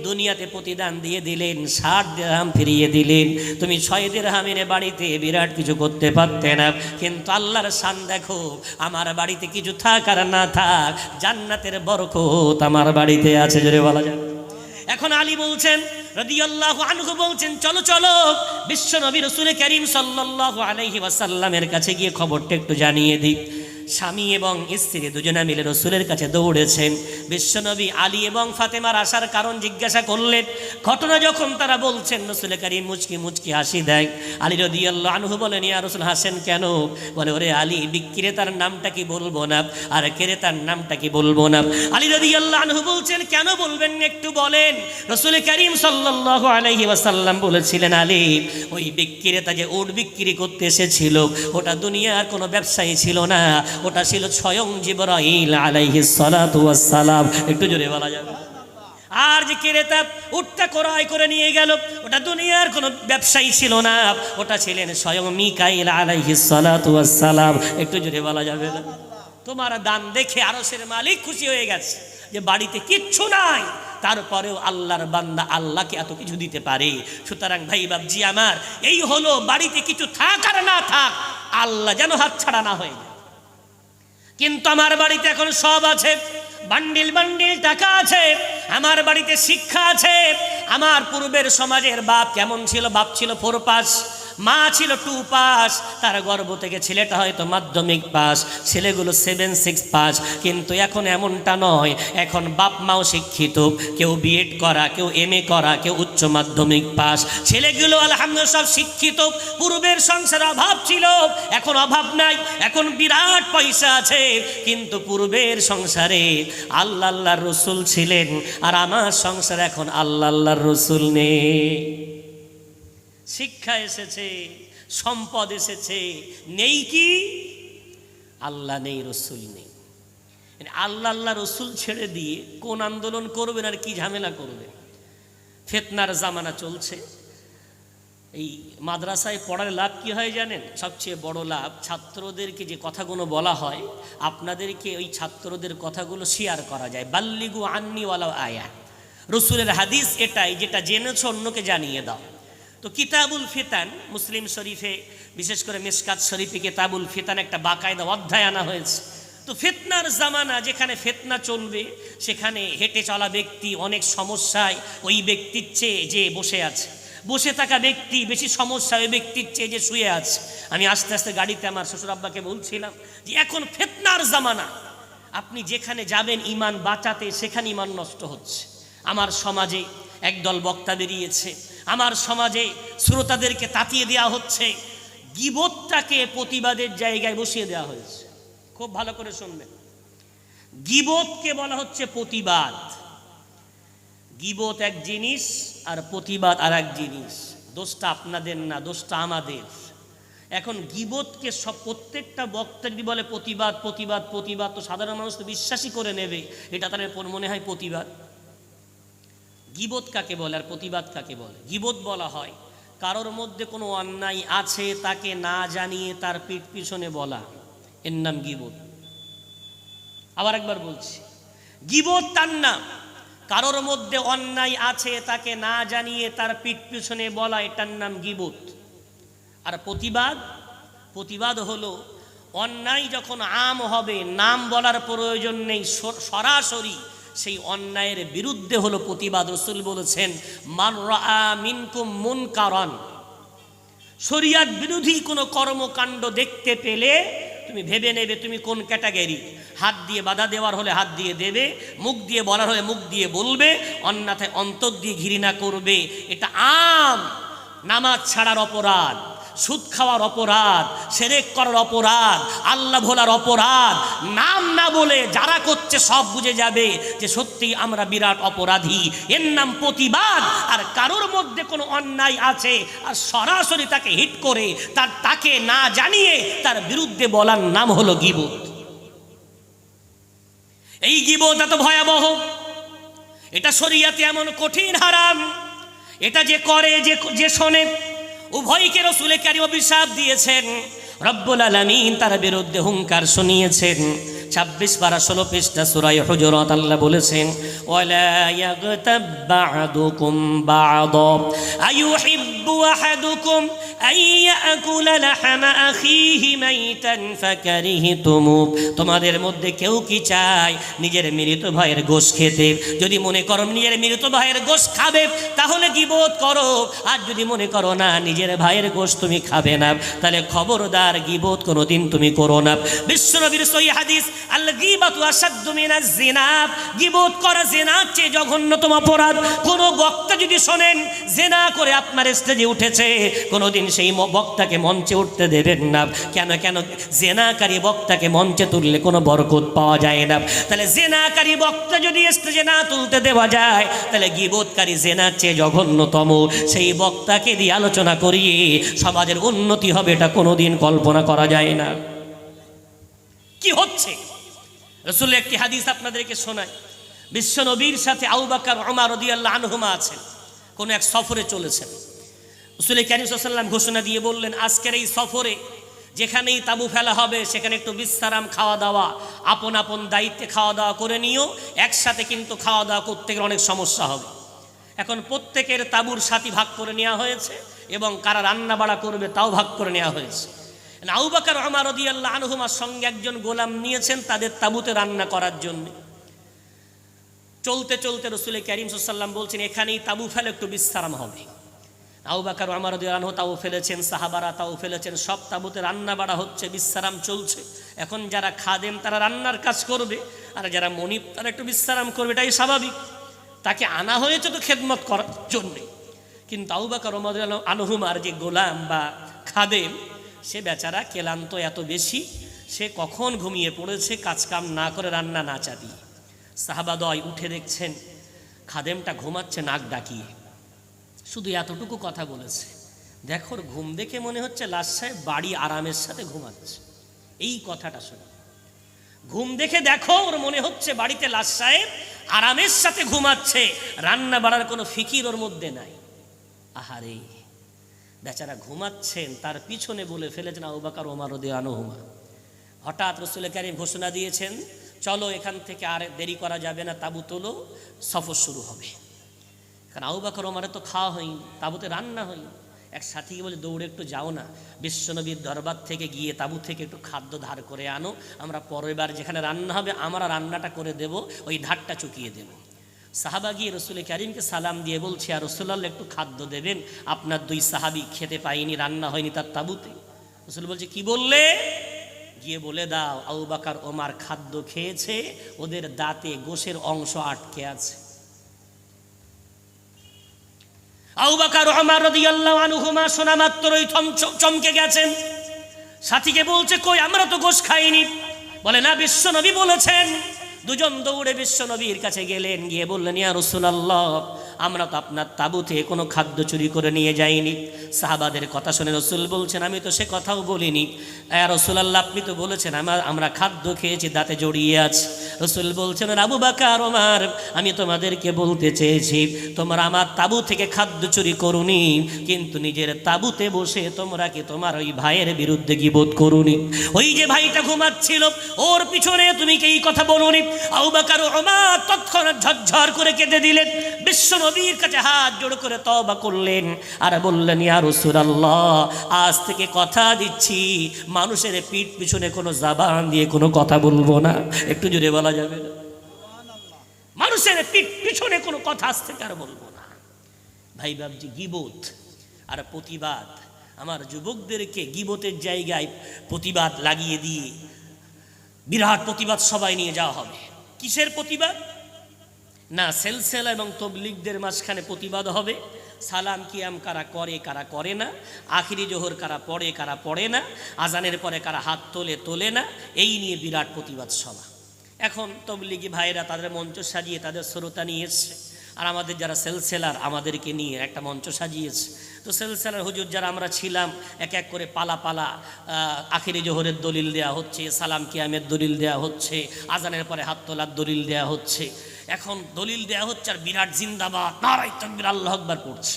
দুনিয়াতে প্রতিদান দিয়ে দিলেন, 60 দিরহাম ফিরিয়ে দিলেন। তুমি 6 দিরহামের বাড়িতে বিরাট কিছু করতে পারতে না, কিন্তু আল্লাহর শান দেখো, আমার বাড়িতে কিছু থাক আর না থাক, জান্নাতের বরকত আমার বাড়িতে আছে। জোরে বলা যায়। এখন আলী বলছেন রাদিয়াল্লাহু আনহু বলছেন, চলো চলো বিশ্ব নবী রাসূল করিম সাল্লাল্লাহু আলাইহি ওয়াসাল্লামের কাছে গিয়ে খবরটা একটু জানিয়ে দিই। স্বামী এবং স্ত্রী দুজনে মিলে রসুলের কাছে দৌড়েছেন। বিশ্বনবী আলী এবং ফাতেমার আসার কারণ জিজ্ঞাসা করলেন। ঘটনা যখন তারা বলছেন, রসুল কারীম মুচকি মুচকি হাসি দেয়। আলী রাদিয়াল্লাহু আনহু বলেন, ইয়া রাসূল হাসেন কেন? বলে, ওরে আলী, বিক্রেতার নামটা কি বলবো না, আর ক্রেতার নামটা কি বলবো না? আলী রাদিয়াল্লাহু আনহু বলছেন, কেন বলবেন না একটু বলেন। রসুল কারীম সাল্লাল্লাহু আলাইহি ওয়াসাল্লাম বলেছিলেন, আলী, ওই বিক্রেতা যে উট বিক্রি করতে এসেছিল, ওটা দুনিয়ার কোনো ব্যবসায়ী ছিল না, ওটা ছিল স্বয়ং জিবরাইল আলাইহিস সালাতু ওয়াস সালাম। একটু জোরে বলা যাবে? আর যে ক্রেতা উটটা ক্রয় করে নিয়ে গেল, ওটা দুনিয়ার কোনো ব্যবসায়ী ছিল না, ওটা ছিলেন স্বয়ং মিকাইল আলাইহিস সালাতু ওয়াস সালাম। একটু জোরে বলা যাবে না? তোমার দান দেখে আরশের মালিক খুশি হয়ে গেছে, যে বাড়িতে কিচ্ছু নাই, তারপরেও আল্লাহর বান্দা আল্লাহকে এত কিছু দিতে পারে। সুতরাং ভাই বাবজি আমার, এই হলো বাড়িতে কিছু থাক আর না থাক, আল্লাহ যেন হাত ছাড়া না হয়ে যায়। কিন্তু আমার বাড়িতে এখন সব আছে, বান্ডিল বান্ডিল টাকা আছে, আমার বাড়িতে শিক্ষা আছে। আমার পূর্বের সমাজের বাপ কেমন ছিল? বাপ ছিল 4 পাস, মা ছিল 2 পাস, তার গর্ভ থেকে ছেলেটা হয়তো মাধ্যমিক পাস, ছেলেগুলো 7-6 পাস। কিন্তু এখন এমনটা নয়, এখন বাপ মাও শিক্ষিত, কেউ বিএড করা, কেউ এমএ করা, কেউ উচ্চ মাধ্যমিক পাস, ছেলেগুলো আলহামদুলিল্লাহ সব শিক্ষিত। পূর্বের সংসারে অভাব ছিল, এখন অভাব নাই, এখন বিরাট পয়সা আছে। কিন্তু পূর্বের সংসারে আল্লাহ আল্লাহর রসুল ছিলেন, আর আমার সংসারে এখন আল্লাহ আল্লাহর রসুল নেই। শিক্ষা এসেছে, সম্পদ এসেছে, নেই কি? আল্লাহ নেই, রসুল নেই। আল্লাহ আল্লাহ রসুল ছেড়ে দিয়ে কোন আন্দোলন করবেন আর কি ঝামেলা করবেন? ফিতনার জামানা চলছে। এই মাদ্রাসায় পড়ার লাভ কি হয় জানেন? সবচেয়ে বড় লাভ, ছাত্রদেরকে যে কথাগুলো বলা হয় আপনাদেরকে ওই ছাত্রদের কথাগুলো শেয়ার করা যায়। বাল্লিগু আন্নি ওয়ালাউ আয়া, রসুলের হাদিস এটাই, যেটা জেনেছো অন্যকে জানিয়ে দাও। তো কিতাবুল ফিতান, মুসলিম শরীফে বিশেষ করে মিশকাত শরীফে কিতাবুল ফিতান একটা বাকায়দা অধ্যায় আনা হয়েছে। তো ফিতনার জামানা, যেখানে ফিতনা চলবে সেখানে হেঁটে চলা ব্যক্তি অনেক সমস্যায় ওই ব্যক্তির চেয়ে যে বসে আছে, বসে থাকা ব্যক্তি বেশি সমস্যা ওই ব্যক্তির চেয়ে যে শুয়ে আছে। আমি আস্তে আস্তে গাড়িতে আমার শ্বশুর আব্বাকে বলছিলাম যে এখন ফিতনার জামানা, আপনি যেখানে যাবেন ইমান বাঁচাতে সেখানে ইমান নষ্ট হচ্ছে। আমার সমাজে একদল বক্তা বেরিয়েছে, আমার সমাজে শ্রোতাদেরকে তাতিয়ে দেওয়া হচ্ছে, গীবতটাকে প্রতিবাদের জায়গায় বসিয়ে দেওয়া হয়েছে। খুব ভালো করে শুনবেন, গীবতকে বলা হচ্ছে প্রতিবাদ। গীবত এক জিনিস আর প্রতিবাদ আর এক জিনিস। দোষটা আপনাদের না, দোষটা আমাদের। এখন গীবতকে সব প্রত্যেকটা বক্তা যদি বলে প্রতিবাদ প্রতিবাদ প্রতিবাদ, তো সাধারণ মানুষ তো বিশ্বাসই করে নেবে এটা তাদের মনে হয় প্রতিবাদ। গীবত কাকে বলে আর প্রতিবাদ কাকে বলে? গীবত বলা হয় কারোর মধ্যে কোনো অন্যায় আছে তাকে না জানিয়ে তার পিঠ পিছনে বলা, এর নাম গীবত। আবার একবার বলছি, গীবত তার নাম, কারোর মধ্যে অন্যায় আছে তাকে না জানিয়ে তার পিঠ পিছনে বলা, এটার নাম গীবত। আর প্রতিবাদ, প্রতিবাদ হলো অন্যায় যখন আম হবে নাম বলার প্রয়োজন নেই, সরাসরি সেই অন্যায়ের বিরুদ্ধে হলো প্রতিবাদ। রাসূল বলেছেন মান রাআ মিনকুম মুনকারান, শরিয়ত বিরোধী কোনো কর্মকাণ্ড দেখতে পেলে তুমি ভেবে নেবে তুমি কোন ক্যাটাগরি। হাত দিয়ে বাধা দেওয়ার হলে হাত দিয়ে দেবে, মুখ দিয়ে বলার হলে মুখ দিয়ে বলবে, অন্যথায় অন্তর দিয়ে ঘৃণা করবে। এটা আম। নামাজ ছাড়ার অপরাধ, সুদ খাওয়ার অপরাধ, শিরক করার অপরাধ, আল্লাহ ভোলার অপরাধ, নাম না বলে যারা করছে সব বুঝে যাবে যে সত্যি আমরা বিরাট অপরাধী। এর নাম প্রতিবাদ। আর কারোর মধ্যে কোনো অন্যায় আছে আর সরাসরি তাকে হিট করে তাকে না জানিয়ে তার বিরুদ্ধে বলার নাম হলো গীবত। এই গীবত এত ভয়াবহ, এটা শরীয়তে এমন কঠিন হারাম, এটা যে করে যে শোনে উভয়কে রাসূল কারীম অভিশাপ দিয়েছেন। রব্বুল আলামিন তার বিরুদ্ধে হুঙ্কার শুনিয়েছেন। 26 পারা 16 পৃষ্ঠা সূরা হুজুরাত আল্লাহ বলেছেন ওয়ালা ইয়াগতাব বা'দুকুম বা'দা আইয়ুহিব্বু আহাদুকুম আইয়াকুলা লাহমা আখিহি মাইতান ফাকারিহতুম। তোমাদের মধ্যে কেউ কি চায় নিজের মৃত ভাইয়ের গোশত খেতে? যদি মনে করো নিজের মৃত ভাইয়ের গোশত খাবে তাহলে গীবত করো, আর যদি মনে করো না নিজের ভাইয়ের গোশত তুমি খাবে না তাহলে খবরদার গীবত কোনোদিন তুমি করো না। বিশ্বনবীর সহিহ হাদিস আল গীবাতু আশাদ্দু মিনাজ জিনা, গীবত করা জিনার চেয়ে জঘন্যতম অপরাধ। কোন বক্তা যদি শোনেন জিনা করে আপনার স্টেজে উঠেছে, কোনোদিন সেই বক্তাকে মঞ্চে উঠতে দেবেন না। কেন? জিনাকারী বক্তাকে মঞ্চে তুললে কোনো বরকত পাওয়া যায় না। তাহলে জিনাকারী বক্তা যদি স্টেজে না তুলতে দেওয়া যায় তাহলে গীবতকারী জিনার চেয়ে জঘন্যতম। সেই বক্তাকে দিয়ে আলোচনা করিয়ে সমাজের উন্নতি হবে এটা কোনোদিন কল্পনা করা যায় না। কি হচ্ছে? রাসূলের একটি হাদিস আপনাদেরকে শোনায়। বিশ্বনবীর সাথে আবু বকর ওমর রাদিয়াল্লাহু আনহুমা আছেন, কোন এক সফরে চলেছেন। রাসূল কারীম সাল্লাল্লাহু আলাইহি ওয়াসাল্লাম ঘোষণা দিয়ে বললেন আজকের এই সফরে যেখানেই তাঁবু ফেলা হবে সেখানে একটু বিশ্রাম, খাওয়া দাওয়া আপন আপন দায়িত্বে খাওয়া দাওয়া করে নিও। একসাথে কিন্তু খাওয়া দাওয়া করতে গেলে অনেক সমস্যা হবে। এখন প্রত্যেকের তাঁবুর সাথী ভাগ করে নেওয়া হয়েছে এবং কারা রান্না বাড়া করবে তাও ভাগ করে নেওয়া হয়েছে। আবু বকর ওমর রাদিয়াল্লাহু আনহুমার সঙ্গে একজন গোলাম নিয়েছেন তাদের তাঁবুতে রান্না করার জন্য। চলতে চলতে রাসূল কারীম সাল্লাল্লাহু আলাইহি ওয়াসাল্লাম বলছেন এখানেই তাঁবু ফেলে একটু বিশ্রাম হবে। আবু বকর ওমর রাদিয়াল্লাহু আনহু তাঁবু ফেলেছেন, সাহাবারা তাঁবু ফেলেছেন, সব তাঁবুতে রান্না বাড়া হচ্ছে, বিশ্রাম চলছে। এখন যারা খাদেম তারা রান্নার কাজ করবে আর যারা মনিব তারা একটু বিশ্রাম করবে, এটাই স্বাভাবিক। তাকে আনা হয়েছে তো খেদমত করার জন্যে। কিন্তু আবু বকর ওমর রাদিয়াল্লাহু আনহুমার যে গোলাম বা খাদেম সে বেচারা ক্লান্ত এত বেশি, সে কখন ঘুমিয়ে পড়েছে কাজকাম না করে রান্না না চাপিয়ে। সাহাবাদয় উঠে দেখছেন খাদেমটা ঘুমাচ্ছে নাক ডাকিয়ে, শুধু এতটুকু কথা বলেছে, দেখো ঘুম দেখে মনে হচ্ছে লাশ সাহেব বাড়ি আরামের সাথে ঘুমাচ্ছে। এই কথাটা শুনে ঘুম দেখে দেখো ওর মনে হচ্ছে বাড়িতে লাশ সাহেব আরামের সাথে ঘুমাচ্ছে, রান্না বাড়ার কোনো ফিকির ওর মধ্যে নাই। আহারে, বেচারা ঘুমাচ্ছেন, তার পিছনে বলে ফেলেছেন আবু বকর ওমর রাদিয়াল্লাহু আনহুমা। হঠাৎ রাসূল কারীম ঘোষণা দিয়েছেন, চলো এখান থেকে আর দেরি করা যাবে না, তাবু তোলো, সফর শুরু হবে। কারণ আবু বকর ওমরের তো খাওয়া হয়নি, তাবুতে রান্না হয়নি। এক সাথীকে বলে, দৌড়ে একটু যাও না, বিশ্বনবীর দরবার থেকে গিয়ে তাবু থেকে একটু খাদ্য ধার করে আনো, আমরা পরের বার যেখানে রান্না হবে আমরা রান্নাটা করে দেব, ওই ধারটা চুকিয়ে দেব। সাহাবা গিয়ে রসুল কারীমকে সালাম দিয়ে বলছে, আর রাসূলুল্লাহ একটু খাদ্য দেবেন, আপনার দুই সাহাবী খেতে পায়নি, রান্না হয়নি তার তাবুতে। রসুল বলছে, কি বললে? গিয়ে বলে দাও আবু বকর ওমর খাদ্য খেয়েছে, ওদের দাঁতে গোশের অংশ আটকে আছে। আবু বকর ওমর রাদিয়াল্লাহু আনহুমা শোনা মাত্রই চমকে গেছেন। সাথীকে বলছে, কই, আমরা তো গোশ খাইনি। বলে, না, বিশ্বনবী বলেছেন। দুজন দৌড়ে বিশ্বনবীর কাছে গেলেন, গিয়ে বললেন, ইয়া রাসূলুল্লাহ, আমরা তো আপনার তাবুতে কোনো খাদ্য চুরি করে নিয়ে যাইনি। সাহাবাদের কথা শুনে রসুল বলছেন, আমি তো সে কথাও বলিনি। ইয়া রাসূলুল্লাহ, আপনি তো বলেছেন আমরা খাদ্য খেয়েছি, দাঁতে জড়িয়ে আছে। রসুল বলছেন, আবু বকর ওমর, আমি তোমাদেরকে বলতে চেয়েছি, তোমরা আমার তাবু থেকে খাদ্য চুরি করুনি, কিন্তু নিজের তাবুতে বসে তোমরা কি তোমার ওই ভাইয়ের বিরুদ্ধে গীবত করুনি? ওই যে ভাইটা ঘুমাচ্ছিল, ওর পিছনে তুমি কি এই কথা বলুনি? আবু বকর ওমর তৎক্ষণাৎ ঝরঝর করে কেঁদে দিলেন, বিশ্বনবীর কাছে হাত জোড় করে তওবা করলেন, আর বললেন, ইয়া রাসূলুল্লাহ, আজ থেকে কথা দিচ্ছি, মানুষের পিঠ পিছনে কোনো জবান দিয়ে কোনো কথা বলবো না। একটু জোরে বলা যাবে না? মানুষের পিঠ পিছনে কোনো কথা আজ থেকে আর বলবো না। ভাই বাবজি, গীবত আর প্রতিবাদ, আমার যুবকদেরকে গীবতের জায়গায় প্রতিবাদ লাগিয়ে দিয়ে বিরাট প্রতিবাদ সবাই নিয়ে যাওয়া হবে। কিসের প্রতিবাদ? না, সেলসেলা এবং তবলিগদের মাঝখানে প্রতিবাদ হবে, সালাম কিয়াম কারা করে কারা করে না, আখিরি জোহর কারা পড়ে কারা পড়ে না, আজানের পরে কারা হাত তোলে না, এই নিয়ে বিরাট প্রতিবাদ সভা। এখন তবলিগি ভাইয়েরা তাদের মঞ্চ সাজিয়ে তাদের শ্রোতা নিয়ে এসছে, আর আমাদের যারা সেলসেলার আমাদেরকে নিয়ে একটা মঞ্চ সাজিয়েছে। তো সেলসেলার হুজুর যারা আমরা ছিলাম, এক এক করে পালা পালা আখিরি জোহরের দলিল দেয়া হচ্ছে, সালাম কিয়ামের দলিল দেয়া হচ্ছে, আজানের পরে হাত তোলার দলিল দেয়া হচ্ছে। এখন দলিল দেয়া হচ্ছে আর বিরাট জিন্দাবাদ, নারায়ে তাকবীর, আল্লাহু আকবার পড়ছে।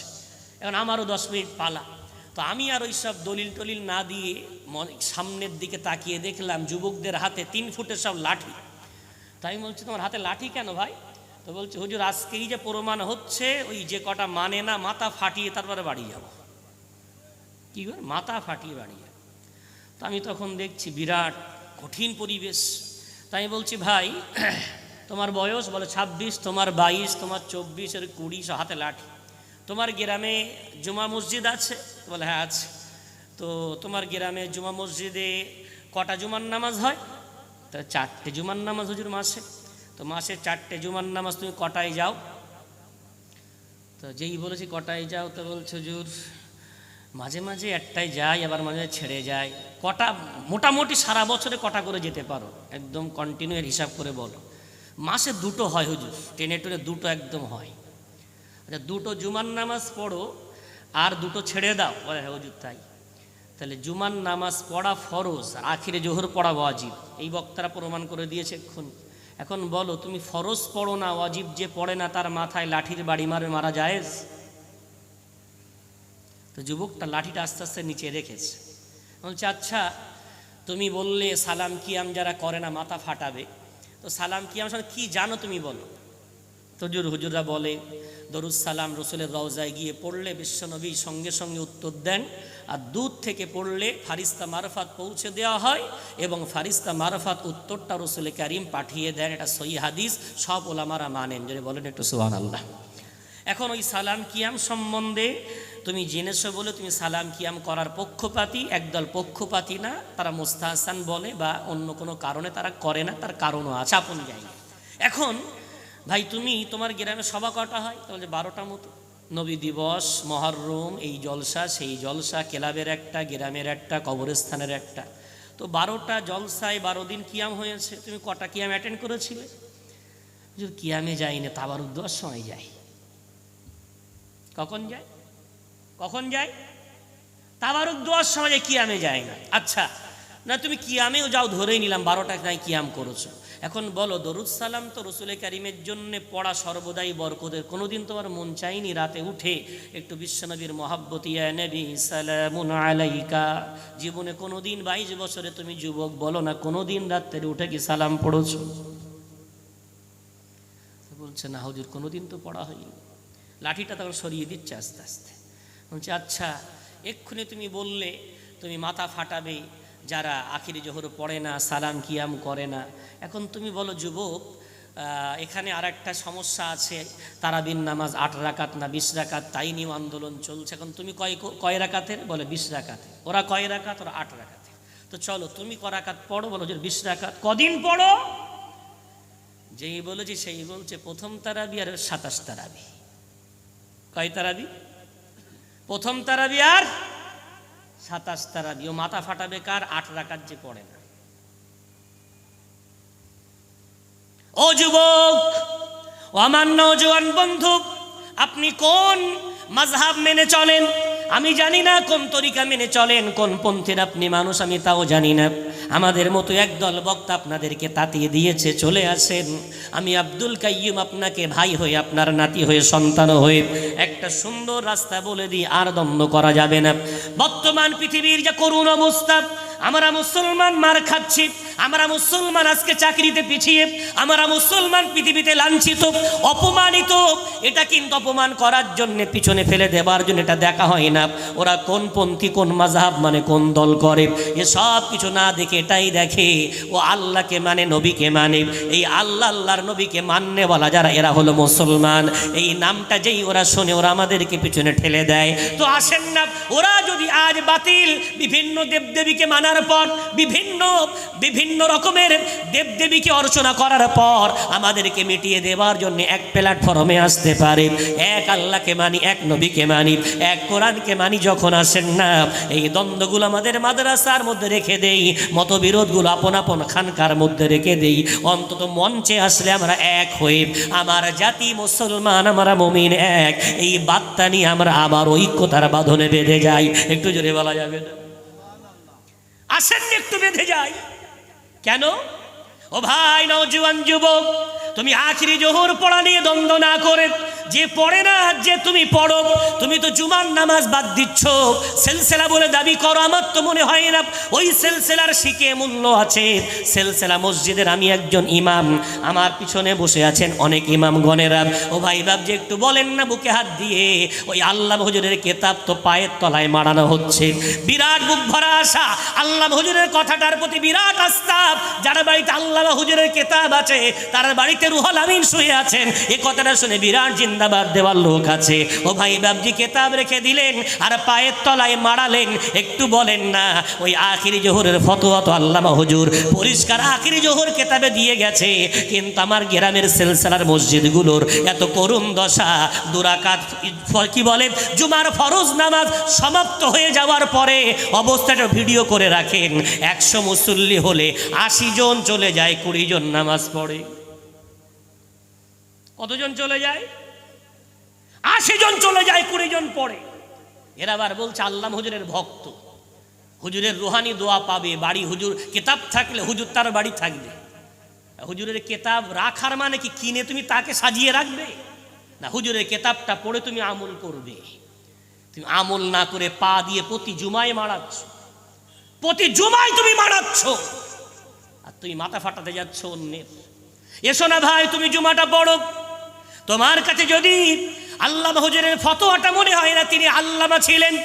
এখন আমারও 10 মিনিট পালা। তো আমি আর ওই সব দলিল টলিল না দিয়ে সামনের দিকে তাকিয়ে দেখলাম যুবকদের হাতে 3 ফুটের সব লাঠি। তাই আমি বলছি, তোমার হাতে লাঠি কেন ভাই? তো বলছে, হুজুর আজকেই যে প্রমাণ হচ্ছে, ওই যে কটা মানে না, মাথা ফাটিয়ে তারপরে বাড়ি যাব। কি করে মাথা ফাটিয়ে বাড়ি যাব? তো আমি তখন দেখছি বিরাট কঠিন পরিবেশ। তাই বলছি, ভাই তোমার বয়স? বলে 26, তোমার 22, তোমার 24, এর 20, হাতে লাঠি। তোমার গ্রামে জুমা মসজিদ আছে? বলে, হ্যাঁ আছে। তো তোমার গ্রামে জুমা মসজিদে কটা জুমার নামাজ হয়? তা 4টে জুমার নামাজ হুজুর মাসে। তো মাসে 4টে জুমার নামাজ, তুমি কটায় যাও? তো যেই বলেছি কটায় যাও, তো বলছে, হুজুর মাঝে মাঝে একটাই যাই, আবার মাঝে মাঝে ছেড়ে যায়। কটা মোটামুটি সারা বছরে কটা করে যেতে পারো? একদম কন্টিনিউ হিসাব করে বলো। মাসে 2টো হয় হুজুর, টেনে 2টো একদম হয়। আচ্ছা, 2টো জুমার নামাজ পড়ো আর 2টো ছেড়ে দাও? বলে, হ্যাঁ হুজুর তাই। তাহলে জুমার নামাজ পড়া ফরজ, আর আখিরে জোহর পড়া ওয়াজিব, এই বক্তারা প্রমাণ করে দিয়েছে এক্ষুনি। এখন বলো, তুমি ফরজ পড়ো না, ওয়াজিব যে পড়ে না তার মাথায় লাঠির বাড়ি মারা জায়েজ? তো যুবকটা লাঠিটা আস্তে আস্তে নিচে রেখেছে। বলছে, আচ্ছা তুমি বললে সালাম কিয়াম যারা করে না মাথা ফাটাবে, তো সালাম কিয়াম কি জানো তুমি বলো? তো হুজুররা বলে, দরুদ সালাম রসুলের রওজায় গিয়ে পড়লে বিশ্বনবী সঙ্গে সঙ্গে উত্তর দেন, আর দূর থেকে পড়লে ফারিস্তা মারফাত পৌঁছে দেওয়া হয়, এবং ফারিস্তা মারফাত উত্তরটা রসুল কারীম পাঠিয়ে দেন। এটা সহিহ হাদিস, সব ওলামারা মানেন। যদি বলেন একটু সুবহানাল্লাহ। এখন ওই সালাম কিয়াম সম্বন্ধে তুমি জেনেছো বলে তুমি সালাম কিয়াম করার পক্ষপাতী। একদল পক্ষপাতী না, তারা মুস্তাহসান বলে বা অন্য কোনো কারণে তারা করে না, তার কারণও আছে আপন জায়গায়। এখন ভাই তুমি তোমার গ্রামে সভা কটা হয়? তাহলে 12টা মতো। নবী দিবস, মহরম, এই জলসা সেই জলসা, ক্লাবের একটা, গ্রামের একটা, কবরস্থানের একটা। তো 12টা জলসায় 12 দিন কিয়াম হয়েছে, তুমি কটা কিয়াম অ্যাটেন্ড করেছিলে? হুজুর কিয়ামে যাইনি, তাবারুক দেওয়ার সময় যাই। কখন যায়? কখন যায়? তাবারুক দেওয়ার সময় কিয়ামে যায় না। আচ্ছা, না তুমি কিয়ামেও যাও, ধরেই নিলাম 12টা নাই কিয়াম করেছো, এখন বলো, দরুদ সালাম তো রসুল কারিমের জন্য পড়া সর্বদাই বরকতের। কোনোদিন তোমার মন চাইনি রাতে উঠে একটু বিশ্বনবীর মহাব্বত, ইয়া নবী সালামুন আলাইকা? জীবনে কোনোদিন 22 বছরে তুমি যুবক বলো না কোনোদিন রাত্রে উঠে কি সালাম পড়েছো? বলছে না হুজুর, কোনোদিন তো পড়া হয়নি। লাঠিটা তখন সরিয়ে দিচ্ছে আস্তে আস্তে। বলছে আচ্ছা, এক্ষুনি তুমি বললে তুমি মাথা ফাটাবে যারা আখিরি জোহর পড়ে না, সালাম কিয়াম করে না। এখন তুমি বলো যুবক, এখানে আর একটা সমস্যা আছে, তারাবির নামাজ 8 রাকাত না 20 রাকাত, তাই নিয়ে আন্দোলন চলছে। এখন তুমি কয় রাকাতের? বলে 20 রাকাতে। ওরা কয় রাকাত? ওরা 8 রাকাতে। তো চলো তুমি ক রাকাত পড়ো? বলো যে 20 রাকাত। কদিন পড়ো? যেই বলেছি সেই বলছে প্রথম তারাবি আর 27 তারাবি। কয় তারাবি? প্রথম তারাবি আর 27 তারাবি। ও মাথা ফাটাবে কার? 8 রাকাত যে পড়ে না। ও যুবক, ও আমার নওজোয়ান বন্ধু, আপনি কোন মাযহাব মেনে চলেন আমি জানি না, কোন তরিকা মেনে চলেন, কোন পন্থের আপনি মানুষ আমি তাও জানি না। আমাদের মতো একদল বক্তা আপনাদেরকে তাতিয়ে দিয়েছে, চলে আসেন। আমি আব্দুল কাইয়ুম আপনাকে ভাই হয়ে, আপনার নাতি হয়ে, সন্তান হয়ে একটা সুন্দর রাস্তা বলে দিই, আর দ্বন্দ্ব করা যাবে না। বর্তমান পৃথিবীর যে করুণ অবস্থা, আমরা মুসলমান মার খাচ্ছি, আমরা মুসলমান আজকে চাকরিতে পিছিয়ে, আমরা মুসলমান পৃথিবীতে লাঞ্ছিত, অপমানিত। এটা কিন্তু অপমান করার জন্য, পিছনে ফেলে দেবার জন্য এটা দেখা হয় না ওরা কোন পন্থী, কোন মাযহাব মানে, কোন দল করে। এসব কিছু না দেখে এটাই দেখে ও আল্লাহকে মানে, নবীকে মানে। এই আল্লাহর নবীকে মাননে বলা যারা, এরা হলো মুসলমান। এই নামটা যেই ওরা শোনে, ওরা আমাদেরকে পিছনে ঠেলে দেয়। তো আসেন না, ওরা যদি আজ বাতিল বিভিন্ন দেবদেবীকে মানার পর, বিভিন্ন রকমের দেবদেবীকে অর্চনা করার পর আমাদেরকে মিটিয়ে দেওয়ার জন্য এক প্ল্যাটফর্মে আসতে পারে। এক আল্লাহকে মানি, এক নবীকে মানি, এক কোরআনকে মানি যখন আসেন না, এই দ্বন্দ্বগুলো আমাদের মাদ্রাসার মধ্যে রেখে দেই, মতবিরোধগুলো আপন আপন খানকার মধ্যে রেখে দেই। অন্তত মঞ্চে আসলে আমরা এক হয়ে, আমার জাতি মুসলমান, আমরা মুমিন এক, এই বার্তা নিয়ে আমরা আবার ঐক্যতার বাঁধনে বেঁধে যাই। একটু জোরে বলা যাবে না? আসেন একটু বেঁধে যাই। কেন? ও ভাই নওজোয়ান যুবক, তুমি আখিরি জোহর পড়া নিয়ে দ্বন্দ্ব না করে, যে পড়ে না যে তুমি পড়ো, তুমি তো জুমার নামাজ বাদ দিচ্ছ, সিলসিলা বলে দাবি করো। আমার তো মনে হয় না ওই সিলসিলার শিখে মূল্য আছে। সিলসিলা মসজিদের আমি একজন ইমাম, আমার পিছনে বসে আছেন অনেক ইমাম গণেরা। ও ভাই বাবজি একটু বলেন না বুকে হাত দিয়ে, ওই আল্লাহ হুজুরের কেতাব তো পায়ের তলায় মারানো হচ্ছে। বিরাট বুক ভরা আশা, আল্লাহ হুজুরের কথাটার প্রতি বিরাট আস্থা। যার বাড়িতে আল্লাহ হুজুরের কেতাব আছে, তার বাড়িতে রুহুল আমিন শুয়ে আছেন, এই কথাটা শুনে বিরাট জিন্দাবাদ দেওয়ার লোক আছে। ও ভাই বাবজি কেতাব রেখে দিলেন আর পায়ের তলায় মারালেন। একটু বলেন না, ওই আখিরি জোহরের ফতোয়া তো আল্লামা হুজুর পরিষ্কার আখিরি জোহর কেতাবে দিয়ে গেছে, কিন্তু আমার গ্রামের সিলসিলার মসজিদগুলোর এত করুণ দশা। 2 রাকাত কি বলে জুমার ফরজ নামাজ সমাপ্ত হয়ে যাওয়ার পরে অবস্থাটা ভিডিও করে রাখেন। 100 মুসল্লি হলে 80 জন চলে যায়, 20 জন নামাজ পড়ে। কতজন চলে যায়? 80 জন চলে যায়, 20 জন পড়ে। এরা আবার বলছে আল্লাহ হুজুরের ভক্ত, হুজুরের রুহানি দোয়া পাবে। বাড়ি হুজুর কেতাব থাকলে হুজুর তার বাড়ি থাকবে। হুজুরের কেতাব রাখার মানে কি কিনে তুমি তাকে সাজিয়ে রাখবে? না, হুজুরের কেতাবটা পড়ে তুমি আমল করবে। তুমি আমল না করে পা দিয়ে প্রতি জুমায় মারাচ্ছ, প্রতি জুমায় তুমি মারাচ্ছ, আর তুমি মাথা ফাটাতে যাচ্ছ অন্যের। এসো না ভাই, তুমি জুমাটা পড়ো। তোমার কাছে যদি আল্লামা হুজুরের ফতোয়াটা মনে হয় না তিনি আল্লামা ছিলেন,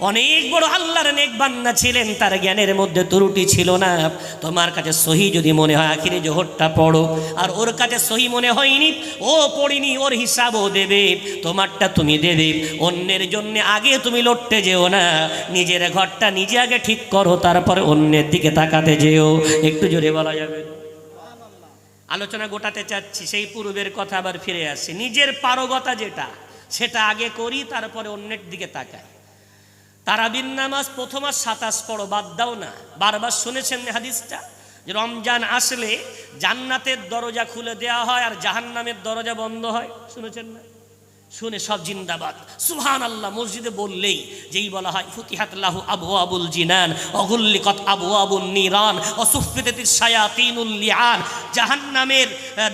অনেক বড় আল্লাহর নেক বান্দা ছিলেন, তার জ্ঞানের মধ্যে ত্রুটি ছিল না, তোমার কাছে সহি যদি মনে হয় আখিরি জোহরটা পড়ো। আর ওর কাছে সহি মনে হয়নি, ও পড়িনি, ওর হিসাবও দেবে, তোমারটা তুমি দেবে। অন্যের জন্য আগে তুমি লড়তে যেও না, নিজের ঘরটা নিজে আগে ঠিক করো, তারপরে অন্যের দিকে তাকাতে যেও। একটু জোরে বলা যাবে? আলোচনা গোটাতে চাচ্ছি, সেই পূর্বের কথা আবার ফিরে আসি। নিজের পারগতা যেটা, সেটা আগে করি, তারপরে অন্যের দিকে তাকাই। তারাবির নামাজ প্রথম আর 27 পড়ো, বাদ দাও না। বারবার শুনেছেন হাদিসটা যে রমজান আসলে জান্নাতের দরজা খুলে দেওয়া হয় আর জাহান্নামের দরজা বন্ধ হয়, শুনেছেন না? শুনে সব জিন্দাবাদ সুবহানাল্লাহ। মসজিদে বললেই যেই বলা হয় ফুতিহাত লাহু আবওয়াবুল জিনান অগুল্লিকাত আবওয়াবুন নিরান অসুফফিতাতিশ শায়াতিনুল লিআন, জাহান্নামের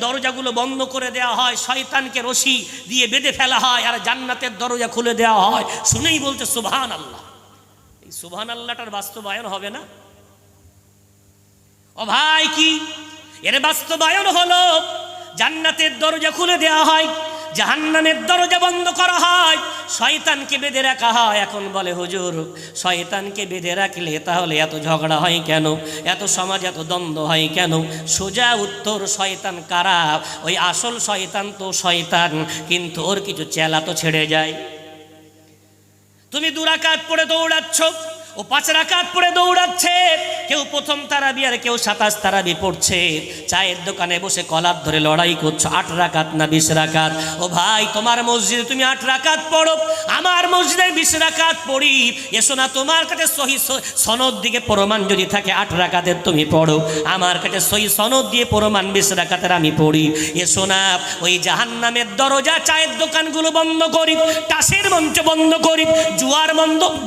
দরজাগুলো বন্ধ করে দেওয়া হয়, শয়তানকে রশি দিয়ে বেঁধে ফেলা হয়, আর জান্নাতের দরজা খুলে দেওয়া হয়। শুনেই বলছে সুবহানাল্লাহ। এই সুবহানাল্লাহটার বাস্তবায়ন হবে না? ও ভাই, কি এর বাস্তবায়ন হলো? জান্নাতের দরজা খুলে দেওয়া হয়, জাহান্নামের দরজা বন্ধ করা হয়, শয়তানকে বেঁধে রাখা হয়। এখন বলে হুজুর, শয়তানকে বেঁধে রাখলে তাহলে এত ঝগড়া হয় কেন, এত সমাজ এত দ্বন্দ্ব হয় কেন? সোজা উত্তর, শয়তান কারা? ওই আসল শয়তান তো শয়তান, কিন্তু ওর কিছু চেলা তো ছেড়ে যায়। তুমি 2 রাকাত পড়ে দৌড়াচ্ছ, ও 5 রাকাত পড়ে দৌড়াচ্ছে। কেউ প্রথম তারাবি আর কেউ 27 তারাবি পড়ছে। চায়ের দোকানে বসে কলার ধরে লড়াই করছো, 8 রাকাত না 20 রাকাত। ও ভাই, তোমার মসজিদে তুমি 8 রাকাত পড়ো, আমার মসজিদে 20 রাকাত পড়ি। এসো না, তোমার কাছে সহি সনদ দিকে প্রমাণ যদি থাকে 8 রাকাতের তুমি পড়ো, আমার কাছে সহি সনদ দিয়ে প্রমাণ 20 রাকাতের আমি পড়ি। এসো না, ওই জাহান্নামের দরজা, চায়ের দোকানগুলো বন্ধ করি, টাসের মঞ্চ বন্ধ করি,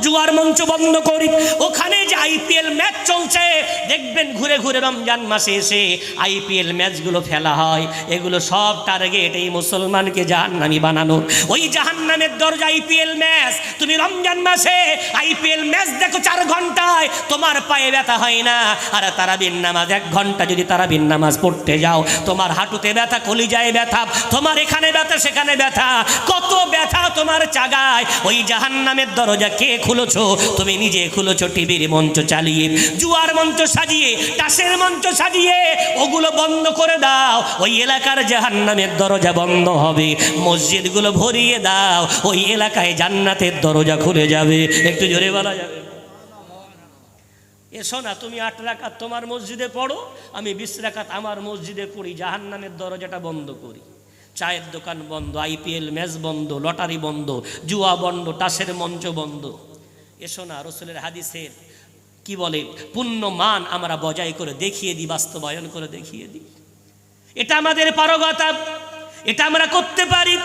জুয়ার মঞ্চ বন্ধ করি। ওখানে যে আইপিএল ম্যাচ চলছে, দেখবেন ঘুরে ঘুরে রমজান মাসে এসে আইপিএল ম্যাচগুলো ফেলা হয়। এগুলো সব টার্গেট এই মুসলমানকে জাহান্নামী বানানোর। ওই জাহান্নামের দরজা আইপিএল ম্যাচ, তুমি রমজান মাসে আইপিএল ম্যাচ দেখো 4 ঘন্টায়, তোমার পায়ে ব্যথা হয় না। আর তারাবির নামাজ 1 ঘন্টা যদি তারাবির নামাজ পড়তে যাও, তোমার হাঁটুতে ব্যথা, কলিজায় ব্যথা, তোমার এখানে ব্যথা, সেখানে ব্যথা, কত ব্যথা তোমার চাগায়। ওই জাহান্নামের দরজা কে খুলেছো? তুমি নিজে খুলেছো। টিভির মঞ্চ চালিয়ে, জুয়ার মঞ্চ সাজিয়ে, টাসের মঞ্চ সাজিয়ে ওগুলো বন্ধ করে দাও, ওই এলাকার জাহান্নামের দরজা বন্ধ হবে। মসজিদগুলো ভরিয়ে দাও, ওই এলাকায় জান্নাতের দরজা খুলে যাবে। একটু জোরে বলা যাবে? এসো না, তুমি 8 রাকাত তোমার মসজিদে পড়ো, আমি 20 রাকাত আমার মসজিদে পড়ি, জাহান্নামের দরজাটা বন্ধ করি। চায়ের দোকান বন্ধ, আইপিএল ম্যাচ বন্ধ, লটারি বন্ধ, জুয়া বন্ধ, টাসের মঞ্চ বন্ধ। এসো না, রসুলের হাদিসের কি বলে পুণ্য মান আমরা বজায় করে দেখিয়ে দিই, বাস্তবায়ন করে দেখিয়ে দিই। এটা আমাদের পারগতা, এটা আমরা করতে পারি।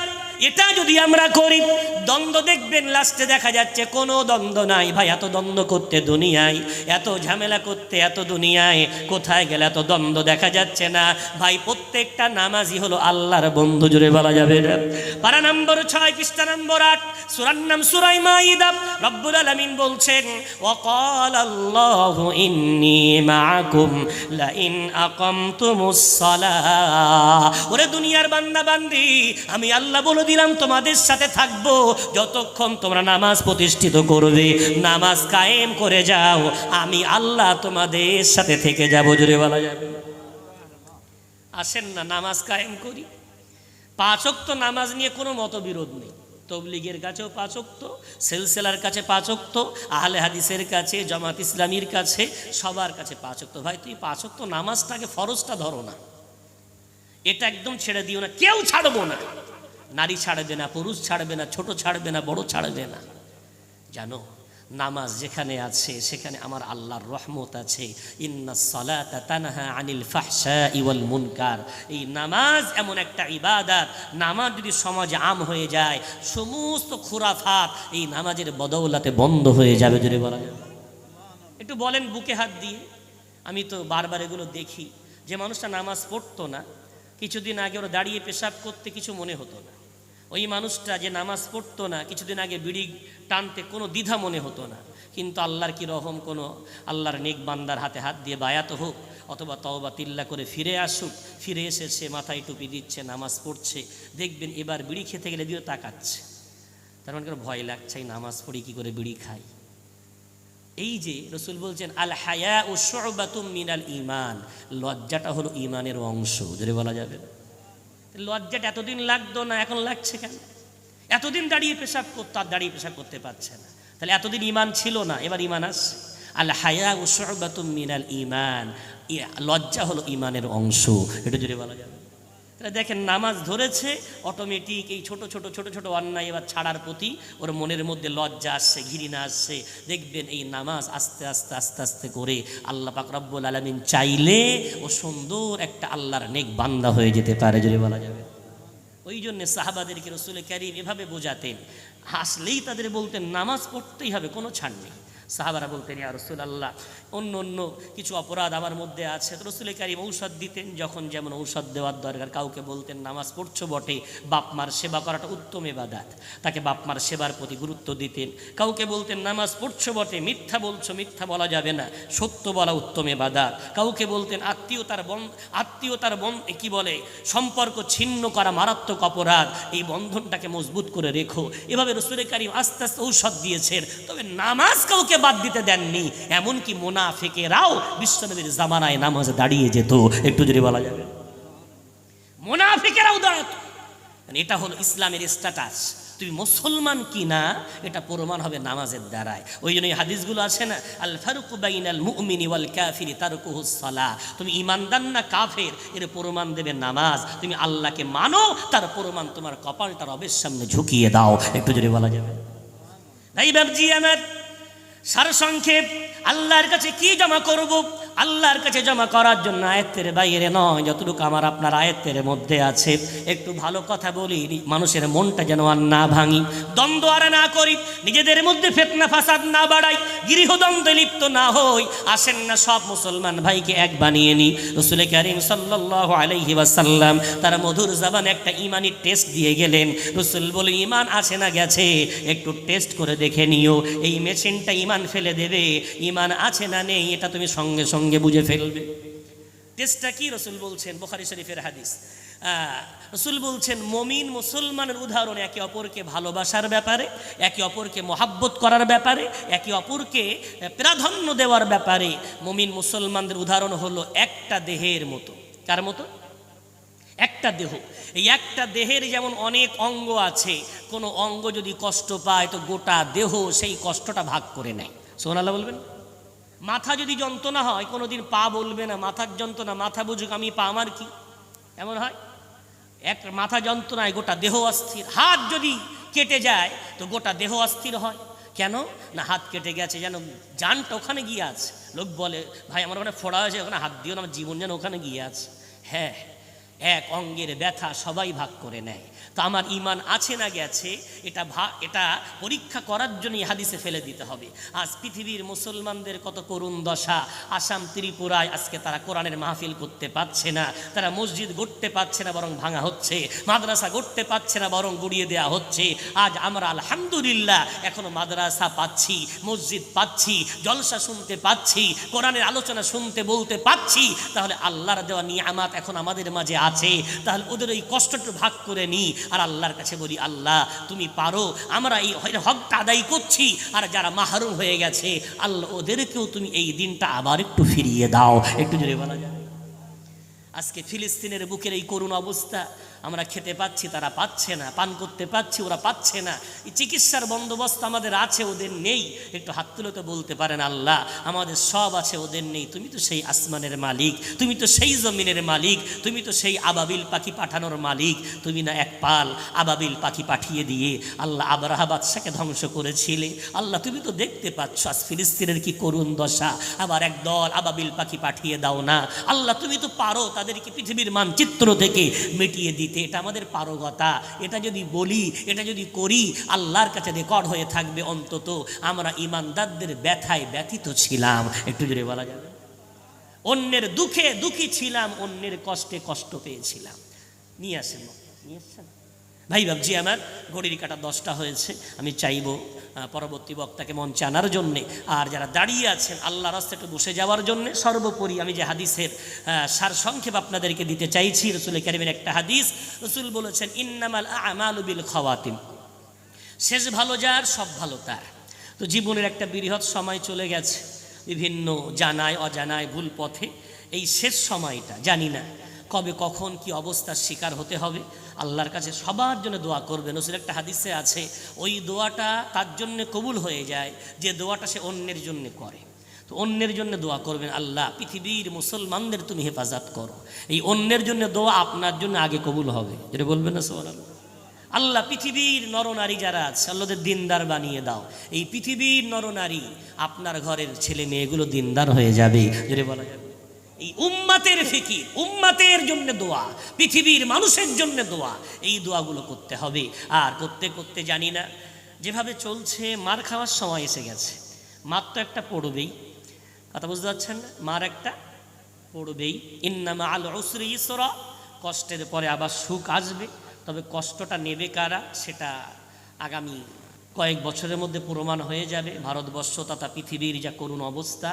এটা যদি আমরা করি, দ্বন্দ্ব দেখবেন লাস্টে দেখা যাচ্ছে কোনো দ্বন্দ্ব নাই। ভাই, এত দ্বন্দ্ব করতে দুনিয়ায়, এত ঝামেলা করতে এত দুনিয়ায়, কোথায় গেলে এত দ্বন্দ্ব দেখা যাচ্ছে না। ভাই, প্রত্যেকটা নামাজি হলো আল্লাহর বন্ধু। জুড়ে বলা যাবে না? পারা নম্বর 6 পৃষ্ঠা নম্বর 8, সূরার নাম সূরা মাইদা। রব্বুল আলামিন বলছেন, ওয়াকালাল্লাহু ইন্নী মাআকুম লা ইন আকামতুমুস সালাহ। ওরে দুনিয়ার বান্দা বান্দি, আমি আল্লাহ বলে দিলাম তোমাদের সাথে থাকবো যতক্ষণ তোমরা নামাজ প্রতিষ্ঠিত করবে, নামাজ কায়েম করে যাও, আমি আল্লাহ তোমাদের সাথে থেকে যাবো। জোরে বলা যাবে? আসেন না, নামাজ কায়েম করি। 5 ওয়াক্ত নামাজ নিয়ে কোনো মতবিরোধ নেই। তবলিগের কাছেও 5 ওয়াক্ত, সিলসিলার কাছে 5 ওয়াক্ত, আহলে হাদিসের কাছে, জামাত ইসলামীর কাছে, সবার কাছে 5 ওয়াক্ত। ভাই, তুই 5 ওয়াক্ত নামাজটাকে ফরজটা ধরো না, এটা একদম ছেড়ে দিও না। কেউ ছাড়বো না, নারী ছাড়বে না, পুরুষ ছাড়বে না, ছোট ছাড়বে না, বড় ছাড়বে না। জানো, নামাজ যেখানে আছে সেখানে আমার আল্লাহর রহমত আছে। ইন্নাস সালাতা তানহা আনিল ফাহশাই ওয়াল মুনকার। এই নামাজ এমন একটা ইবাদত, নামাজ যদি সমাজে আম হয়ে যায়, সমস্ত খুরাফাত এই নামাজের বদৌলতে বন্ধ হয়ে যাবে। জোরে বলা যাবে? একটু বলেন বুকে হাত দিয়ে। আমি তো বারবার এগুলো দেখি, যে মানুষটা নামাজ পড়তো না, কিছুদিন আগে ওরা দাঁড়িয়ে পেশাব করতে কিছু মনে হতো না। ওই মানুষটা যে নামাজ পড়তো না, কিছুদিন আগে বিড়ি টানতে কোনো দ্বিধা মনে হতো না। কিন্তু আল্লাহর কি রহম, কোনো আল্লাহর নেক বান্দার হাতে হাত দিয়ে বায়াত হোক, অথবা তওবা তিল্লা করে ফিরে আসুক, ফিরে এসে সে মাথায় টুপি দিচ্ছে, নামাজ পড়ছে, দেখবেন এবার বিড়ি খেতে গেলে দিয়েও তাকাচ্ছে। তার মানে ভয় লাগছে, নামাজ পড়ি কি করে বিড়ি খাই। এই যে রাসূল বলছেন, আল হায়াউ শু'বাতুম মিনাল ঈমান, লজ্জাটা হলো ঈমানের অংশ। জোরে বলা যাবে? লজ্জাটা এতদিন লাগতো না, এখন লাগছে কেন? এতদিন দাঁড়িয়ে পেশাব করতো, আর দাঁড়িয়ে পেশাব করতে পারছে না, তাহলে এতদিন ঈমান ছিল না, এবার ঈমান আসছে। আল হায়াউ শু'বাতুম মিনাল ঈমান, লজ্জা হলো ঈমানের অংশ। এটা জোরে বলা যাবে? তাহলে দেখেন, নামাজ ধরেছে, অটোমেটিক এই ছোট ছোট অন্যায় এবার ছাড়ার প্রতি ওর মনের মধ্যে লজ্জা আসছে, ঘৃণা আসছে। দেখবেন এই নামাজ আস্তে আস্তে আস্তে আস্তে করে আল্লাহ পাক রব্বুল আলামিন চাইলে ও সুন্দর একটা আল্লাহর নেক বান্দা হয়ে যেতে পারে। জোরে বলা যাবে? ওই জন্য সাহাবাদেরকে রাসূল কারীম এভাবে বোঝাতেন, হাসলেই তাদের বলতেন নামাজ পড়তেই হবে, কোনো ছাড় নেই। সাহাবারা বলতেন ইয়া রাসূলুল্লাহ অন্য অন্য কিছু অপরাধ আমার মধ্যে আছে, তো রাসূল কারীম ঔষধ দিতেন, যখন যেমন ঔষধ দেওয়ার দরকার। কাউকে বলতেন নামাজ পড়ছো বটে, বাপ মার সেবা করাটা উত্তম ইবাদত, তাকে বাপ মার সেবার প্রতি গুরুত্ব দিতেন। কাউকে বলতেন নামাজ পড়ছো বটে, মিথ্যা বলছো, মিথ্যা বলা যাবে না, সত্য বলা উত্তম ইবাদত। কাউকে বলতেন আত্মীয়তার কি বলে সম্পর্ক ছিন্ন করা মারাত্মক অপরাধ, এই বন্ধনটাকে মজবুত করে রেখো। এভাবে রাসূল কারীম আস্তে আস্তে ঔষধ দিয়েছেন। তবে নামাজ কাউকে বাদ দিতে দেননি। এমনকি মুনাফিকেরাও বিশ্বনবীর জামানায় নামাজে দাঁড়িয়ে যেত, একটু যদি বলা যাবে মুনাফিকেরাও দাঁড়াতো। এটা হলো ইসলামের স্ট্যাটাস। তুমি মুসলমান কিনা এটা প্রমাণ হবে নামাজের দ্বারায়। ওই জন্য এই হাদিসগুলো আছে না, আল ফারুকু বাইনাল মুমিনি ওয়াল কাফিরি তারকুহুস সালাহ, তুমি ঈমানদার না কাফের এর প্রমাণ দেবে নামাজ। তুমি আল্লাহকে মানো, তার প্রমাণ তোমার কপালটা রবের সামনে ঝুঁকিয়ে দাও, একটু যদি বলা যাবে। ভাই বাবজি আমার, সারসংক্ষেপ আল্লাহর কাছে কি জমা করব? আল্লাহর কাছে জমা করার জন্য আয়াতের বাইরে নয়, যতটুকু আমার আপনার আয়াতের মধ্যে আছে। একটু ভালো কথা বলি, মানুষের মনটা যেন আর না ভাঙি, দ্বন্দ্ব আর না করি, নিজেদের মধ্যে ফিতনা ফাসাদ না বাড়াই, গৃহদ্বন্দ্বে লিপ্ত না হই। আসেন না সব মুসলমান ভাইকে এক বানিয়ে নি। রাসূল কারীম সাল্লাল্লাহু আলাইহি ওয়াসাল্লাম তার মধুর জবানে একটা ঈমানি টেস্ট দিয়ে গেলেন। রাসূল বলে ঈমান আছে না গেছে একটু টেস্ট করে দেখে নিও। এই মেশিনটা ঈমান ফেলে দেবে, ঈমান আছে না নেই এটা তুমি সঙ্গে সঙ্গে বুঝে ফেলবে। টেস্টটা কি? রাসূল বলছেন, বুখারী শরীফের হাদিস, রাসূল বলছেন মুমিন মুসলমানের উদাহরণ একে অপরকে ভালোবাসার ব্যাপারে, একে অপরকে মহাব্বত করার ব্যাপারে, একে অপরকে প্রাধান্য দেওয়ার ব্যাপারে মুমিন মুসলমানদের উদাহরণ হলো একটা দেহের মতো। কার মতো? একটা দেহ। এই একটা দেহের যেমন অনেক অঙ্গ আছে, কোনো অঙ্গ যদি কষ্ট পায় তো গোটা দেহ সেই কষ্টটা ভাগ করে নেয়। সুবহানাল্লাহ বলবেন। মাথা যদি যন্ত্রণা হয়, কোনোদিন পা বলবে না মাথার যন্ত্রণা, মাথা বুঝুক আমি পা আমার কি, এমন হয়? এক মাথা যন্ত্রণায় গোটা দেহ অস্থির। হাত যদি কেটে যায় তো গোটা দেহ অস্থির হয়। কেন না? হাত কেটে গেছে, যেন জানটা ওখানে গিয়ে আছে। লোক বলে ভাই আমার ওখানে ফোড়া হয়েছে, ওখানে হাত দিও না, আমার জীবন যেন ওখানে গিয়ে আছে। হ্যাঁ, এক অঙ্গের ব্যথা সবাই ভাগ করে নেয়। তো আমার ঈমান আছে না গেছে এটা পরীক্ষা করার জন্যই হাদিসে ফেলে দিতে হবে। আজ পৃথিবীর মুসলমানদের কত করুণ দশা। আসাম ত্রিপুরায় আজকে তারা কোরআনের মাহফিল করতে পারছে না, তারা মসজিদ গড়তে পারছে না বরং ভাঙা হচ্ছে, মাদ্রাসা গড়তে পারছে না বরং গুড়িয়ে দেওয়া হচ্ছে। আজ আমরা আলহামদুলিল্লাহ এখনো মাদ্রাসা পাচ্ছি, মসজিদ পাচ্ছি, জলসা শুনতে পাচ্ছি, কোরআনের আলোচনা শুনতে বলতে পাচ্ছি। তাহলে আল্লাহর দেওয়া নিয়ামত এখন আমাদের মাঝে আছে। তাহলে ওদের এই কষ্টটা ভাগ করে নিই আর আল্লাহর কাছে বলি আল্লাহ তুমি পারো, আমরা এই হকটা আদায় করছি। আর যারা মাহরুম হয়ে গেছে আল্লাহ ওদেরকেও তুমি এই দিনটা আবার একটু ফিরিয়ে দাও, একটু জোরে বলা যায়। আজকে ফিলিস্তিনের বুকের এই করুণ অবস্থা, আমরা খেতে পাচ্ছি তারা পাচ্ছে না, পান করতে পাচ্ছি ওরা পাচ্ছে না। এই চিকিৎসার বন্দোবস্ত আমাদের আছে ওদের নেই। একটু হাত তুলে তো বলতে পারেন আল্লাহ আমাদের সব আছে ওদের নেই। তুমি তো সেই আসমানের মালিক, তুমি তো সেই জমিনের মালিক, তুমি তো সেই আবাবিল পাখি পাঠানোর মালিক। তুমি না এক পাল আবাবিল পাখি পাঠিয়ে দিয়ে আল্লাহ আবরাহা বাদশাকে ধ্বংস করেছিলে। আল্লাহ তুমি তো দেখতে পাচ্ছ আজ ফিলিস্তিনের কি করুণ দশা, আবার এক দল আবাবিল পাখি পাঠিয়ে দাও না। আল্লাহ তুমি তো পারো তাদেরকে পৃথিবীর মানচিত্র থেকে মিটিয়ে দিতে। এটা আমাদের পারগতা। এটা যদি বলি, এটা যদি করি, আল্লাহর কাছে রেকর্ড হয়ে থাকবে অন্তত আমরা ঈমানদারদের ব্যথায় ব্যথিত ছিলাম, একটু জোরে বলা যাবে। অন্যের দুঃখে দুঃখী ছিলাম, অন্যের কষ্টে কষ্ট পেয়েছিলাম। নিয়ে আসেন ভাই বাবজি আমার, ঘড়ির কাটা 10টা হয়েছে। আমি চাইব পরবর্তী বক্তাকে মঞ্চে আনার জন্যে, আর যারা দাঁড়িয়ে আছেন আল্লাহ রাস্তায় একটু বসে যাওয়ার জন্যে। সর্বোপরি আমি যে হাদিসের সারসংক্ষেপ আপনাদেরকে দিতে চাইছি, রাসূল কারীমের একটা হাদিস। রাসূল বলেছেন ইন্নামাল আমালু বিল খাওয়াতিম, শেষ ভালো যার সব ভালো তার। তো জীবনের একটা বৃহৎ সময় চলে গেছে, বিভিন্ন জানায় অজানায় ভুল পথে। এই শেষ সময়টা জানি না কবে কখন কি অবস্থার শিকার হতে হবে। আল্লাহর কাছে সবার জন্য দোয়া করবেন। রাসূল একটা হাদিসে আছে ওই দোয়াটা তার জন্য কবুল হয়ে যায় যে দোয়াটা সে অন্যের জন্য করে। তো অন্যের জন্য দোয়া করবেন, আল্লাহ পৃথিবীর মুসলমানদের তুমি হেফাজত করো। এই অন্যের জন্য দোয়া আপনার জন্য আগে কবুল হবে, যেটা বলবেন না সুবহানাল্লাহ। আল্লাহ পৃথিবীর নরনারী যারা আছে আল্লাহদের দিনদার বানিয়ে দাও। এই পৃথিবীর নরনারী আপনার ঘরের ছেলে মেয়েগুলো দিনদার হয়ে যাবে, যেটা বলা যাবে। এই উম্মাতের ফিকির, উম্মাতের জন্য দোয়া, পৃথিবীর মানুষের জন্য দোয়া, এই দোয়াগুলো করতে হবে। আর করতে করতে জানি না যেভাবে চলছে মার খাওয়ার সময় এসে গেছে। মার তো একটা পড়বেই, কথা বুঝতে পারছেন না? মার একটা পড়বেই। ইন্না মাআল উসরি ইসরা, কষ্টের পরে আবার সুখ আসবে। তবে কষ্টটা নেবে কারা সেটা আগামী কয়েক বছরের মধ্যে প্রমাণ হয়ে যাবে। ভারতবর্ষ তথা পৃথিবীর যা করুণ অবস্থা,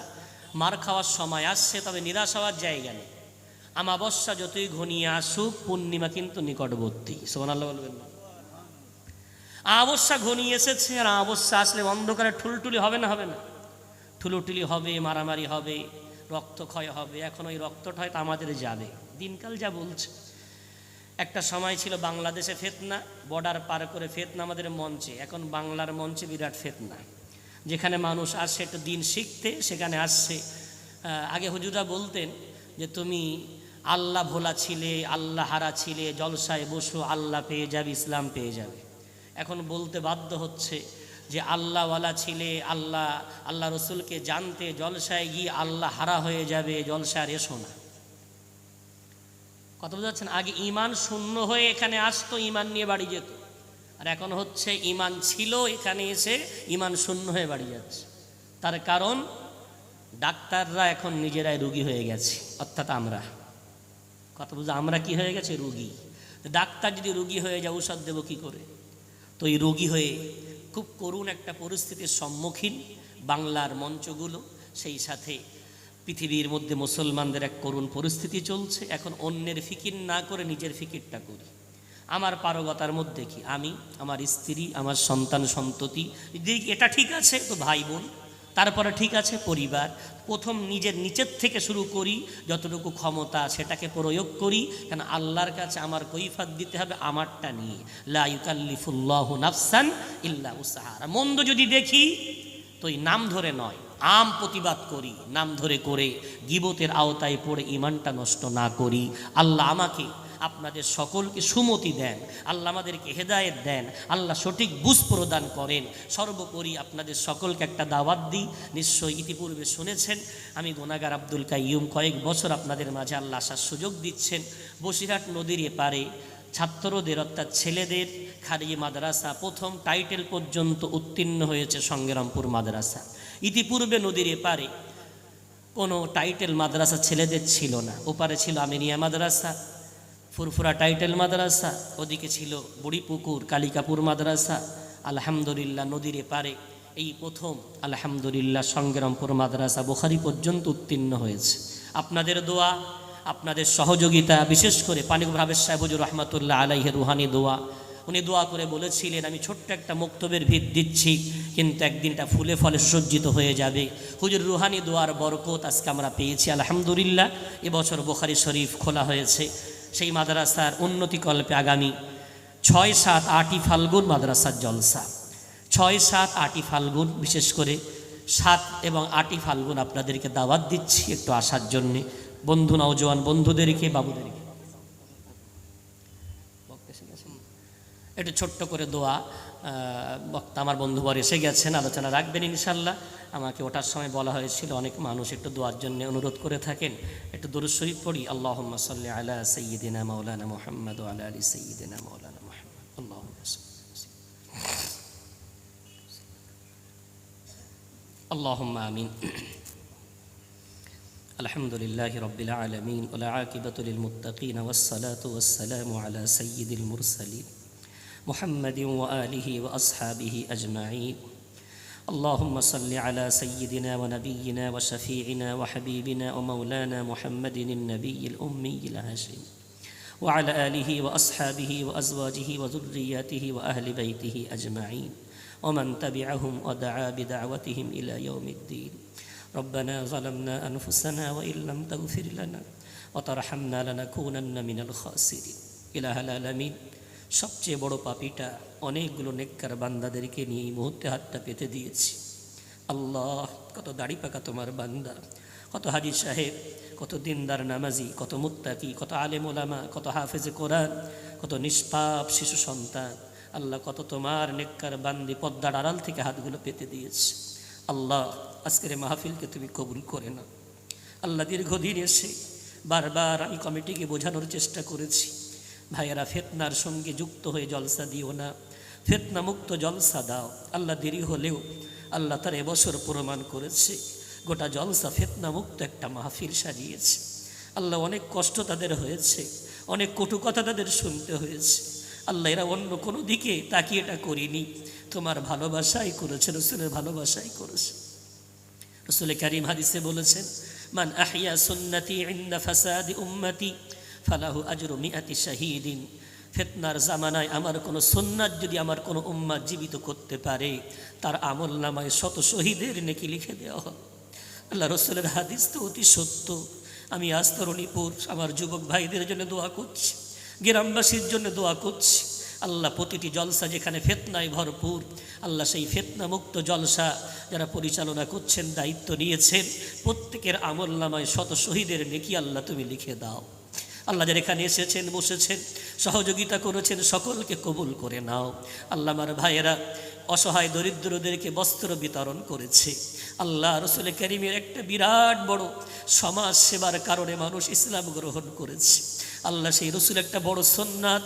মার খাওয়ার সময় আসছে, তবে নিরাশ হওয়ার জায়গা নেই। আমাবস্যা যতই ঘনিয়ে আসুক, পূর্ণিমা কিন্তু নিকটবর্তী। সুবহানাল্লাহ বলবেন না? আমাবস্যা ঘনিয়ে এসেছে, আর আমাবস্যা আসলে অন্ধকারে ঠুলটুলি হবে না? হবে না? ঠুলুটুলি হবে, মারামারি হবে, রক্তক্ষয় হবে। এখন ওই রক্তটা হয়তো আমাদের যাবে, দিনকাল যা বলছে। একটা সময় ছিল বাংলাদেশে ফিতনা, বর্ডার পার করে ফিতনা আমাদের মঞ্চে। এখন বাংলার মঞ্চে বিরাট ফিতনা, যেখানে মানুষ আসছে একটু দিন শিখতে, সেখানে আসছে। আগে হুজুরা বলতেন যে তুমি আল্লাহ ভোলা ছিলে, আল্লাহ হারা ছিলে, জলসায় বসো, আল্লাহ পেয়ে যাবে, ইসলাম পেয়ে যাবে। এখন বলতে বাধ্য হচ্ছে যে আল্লাহওয়ালা ছিলে, আল্লাহ রসুলকে জানতে, জলসায় গিয়ে আল্লাহ হারা হয়ে যাবে, জলসায় আর এসো না। কথা বুঝতে পারছেন? আগে ইমান শূন্য হয়ে এখানে আসতো, ইমান নিয়ে বাড়ি যেত। আর এখন হচ্ছে ইমান ছিল, এখানে এসে ইমান শূন্য হয়ে বাড়ি যাচ্ছে। তার কারণ ডাক্তাররা এখন নিজেরাই রুগী হয়ে গেছে, অর্থাৎ আমরা। কথা বুঝতে, আমরা কি হয়ে গেছে? রুগী। ডাক্তার যদি রুগী হয়ে যায়, ঔষধ দেবো কী করে? তো এই রোগী হয়ে খুব করুণ একটা পরিস্থিতির সম্মুখীন বাংলার মঞ্চগুলো। সেই সাথে পৃথিবীর মধ্যে মুসলমানদের এক করুণ পরিস্থিতি চলছে। এখন অন্যের ফিকির না করে নিজের ফিকিরটা করি। আমার পারগতার মধ্যে কি, আমি, আমার স্ত্রী, আমার সন্তান সন্ততি, এটা ঠিক আছে তো ভাই বোন, তারপরে ঠিক আছে পরিবার। প্রথম নিজের নিচের থেকে শুরু করি, যতটুকু ক্ষমতা সেটাকে প্রয়োগ করি। কেন আল্লাহর কাছে আমার কৈফাত দিতে হবে আমারটা নিয়ে। লা ইউকাল্লিফুল্লাহু নাফসান ইল্লা উসআহা। মন্দ যদি দেখি তো এই নাম ধরে নয়, আম প্রতিবাদ করি, নাম ধরে করে গীবতের আওতায় পড়ে ইমানটা নষ্ট না করি। আল্লাহ আমাকে আপনাদের সকলকে সুমতি দেন, আল্লাহ আমাদেরকে হেদায়েত দেন, আল্লাহ সঠিক বুঝ প্রদান করেন। সর্বোপরি আপনাদের সকলকে একটা দাওয়াত দিই। নিশ্চয়ই ইতিপূর্বে শুনেছেন আমি গুনাহগার আব্দুল কাইয়ুম, কয়েক বছর আপনাদের মাঝে আল্লাহ আসার সুযোগ দিচ্ছেন। বসিরহাট নদীর এপারে ছাত্রদের, অর্থাৎ ছেলেদের খারিজি মাদ্রাসা প্রথম টাইটেল পর্যন্ত উত্তীর্ণ হয়েছে সংগ্রামপুর মাদ্রাসা। ইতিপূর্বে নদীর এপারে কোনো টাইটেল মাদ্রাসা ছেলেদের ছিল না। ওপারে ছিল আমিনিয়া মাদ্রাসা, ফুরফুরা টাইটেল মাদ্রাসা, ওদিকে ছিল বুড়িপুকুর কালিকাপুর মাদ্রাসা। আলহামদুলিল্লাহ নদীর এপারে এই প্রথম আলহামদুলিল্লাহ সংগ্রামপুর মাদ্রাসা বুখারী পর্যন্ত উত্তীর্ণ হয়েছে। আপনাদের দোয়া, আপনাদের সহযোগিতা, বিশেষ করে পানিকুর হাবেজ সাহেব হুজুর রহমাতুল্লাহ আলাইহি রুহানি দোয়া, উনি দোয়া করে বলেছিলেন আমি ছোট্ট একটা মক্তবের ভিত দিচ্ছি, কিন্তু একদিনটা ফুলে ফলে সুসজ্জিত হয়ে যাবে। হুজুর রুহানি দোয়ার বরকত আজকে আমরা পেয়েছি আলহামদুলিল্লাহ। এবছর বুখারী শরীফ খোলা হয়েছে। সেই মাদ্রাসার উন্নতিকল্পে আগামী 6, 7, 8ই ফাল্গুন মাদ্রাসার জলসা। 6, 7, 8ই ফাল্গুন, বিশেষ করে 7 এবং 8ই ফাল্গুন আপনাদেরকে দাওয়াত দিচ্ছি একটু আসার জন্যে। বন্ধু নওজোয়ান বন্ধুদেরকে, বাবুদেরকে একটু ছোট্ট করে দোয়া। বক্তা আমার বন্ধুবর এসে গেছেন, আলোচনা রাখবেন ইনশাল্লাহ। আমাকে ওঠার সময় বলা হয়েছিল অনেক মানুষ একটু দোয়ার জন্য অনুরোধ করে থাকেন। একটু দরুদ শরীফ পড়ি। আল্লাহুম্মা সাল্লি আলা সাইয়্যিদিনা মাওলানা মুহাম্মদ ওয়া আলা আলি সাইয়্যিদিনা মাওলানা মুহাম্মদ। আল্লাহুম্মা আমিন। আলহামদুলিল্লাহি রাব্বিল আলামিন ওয়া আকিবাতু লিল মুত্তাকিন ওয়াস সালাতু ওয়াস সালামু আলা সাইয়্যিদিল মুরসালিন মুহাম্মাদিন ওয়া আলিহি ওয়া আসহাবিহি আজমাইন। اللهم صل على سيدنا ونبينا وشفيعنا وحبيبنا ومولانا محمد النبي الأمي الهاشمي وعلى آله وأصحابه وأزواجه وذرياته وأهل بيته أجمعين ومن تبعهم ودعا بدعوتهم إلى يوم الدين. ربنا ظلمنا أنفسنا وإن لم تغفر لنا وترحمنا لنكونن من الخاسرين. إله العالمين, সবচেয়ে বড় পাপীটা অনেকগুলো নেককার বান্দাদেরকে নিয়ে এই মুহূর্তে হাতটা পেতে দিয়েছি। আল্লাহ, কত দাড়ি পাকা তোমার বান্দা, কত হাজি সাহেব, কত দিনদার নামাজি, কত মুত্তাকি, কত আলেম ওলামা, কত হাফেজে কোরআন, কত নিষ্পাপ শিশু সন্তান। আল্লাহ, কত তোমার নেককার বান্দি পদ্মার আড়াল থেকে হাতগুলো পেতে দিয়েছে। আল্লাহ, আজকের মাহফিলকে তুমি কবুল করে নাও। আল্লাহ দীর্ঘদিন এসে বারবার আমি কমিটিকে বোঝানোর চেষ্টা করেছি, ভাইয়েরা ফিতনার সঙ্গে যুক্ত হয়ে জলসা দিও না, ফিতনা মুক্ত জলসা দাও। আল্লাহ দেরি হলেও আল্লাহ তার এবছর প্রমাণ করেছে, গোটা জলসা ফিতনা মুক্ত একটা মাহফিল সাজিয়েছে। আল্লাহ অনেক কষ্ট তাদের হয়েছে, অনেক কটু কথা তাদের শুনতে হয়েছে। আল্লাহ এরা অন্য কোনো দিকে তাকিয়ে এটা করিনি, তোমার ভালোবাসাই করেছে, রসুলের ভালোবাসাই করেছে। রসুল কারীম হাদিসে বলেছেন, মান আহইয়া সুন্নতি ইনদা ফাসাদি উম্মতি ফালাহু আজরু মিআতি শাহীদিন। ফিতনার জামানায় আমার কোনো সুন্নাত যদি আমার কোনো উম্মাত জীবিত করতে পারে, তার আমল নামায় 100 শহীদের নেকি লিখে দেওয়া হয়। আল্লাহ রসুলের হাদিস তো অতি সত্য। আমি আজ তরুণীপুর আমার যুবক ভাইদের জন্য দোয়া করছি, গ্রামবাসীর জন্য দোয়া করছি। আল্লাহ প্রতিটি জলসা যেখানে ফিতনায় ভরপুর, আল্লাহ সেই ফিতনা মুক্ত জলসা যারা পরিচালনা করছেন, দায়িত্ব নিয়েছেন, প্রত্যেকের আমল নামায় 100 শহীদের নেকি আল্লাহ তুমি লিখে দাও। আল্লাহ যারা এখানে এসেছেন, বসেছেন, সহযোগিতা করেছেন, সকলকে কবুল করে নাও। আল্লাহ আমার ভাইয়েরা অসহায় দরিদ্রদেরকে বস্ত্র বিতরণ করেছে। আল্লাহ রসুল কারীমের একটা বিরাট বড় সমাজ সেবার কারণে মানুষ ইসলাম গ্রহণ করেছে। আল্লাহ সেই রসুল একটা বড় সুন্নাত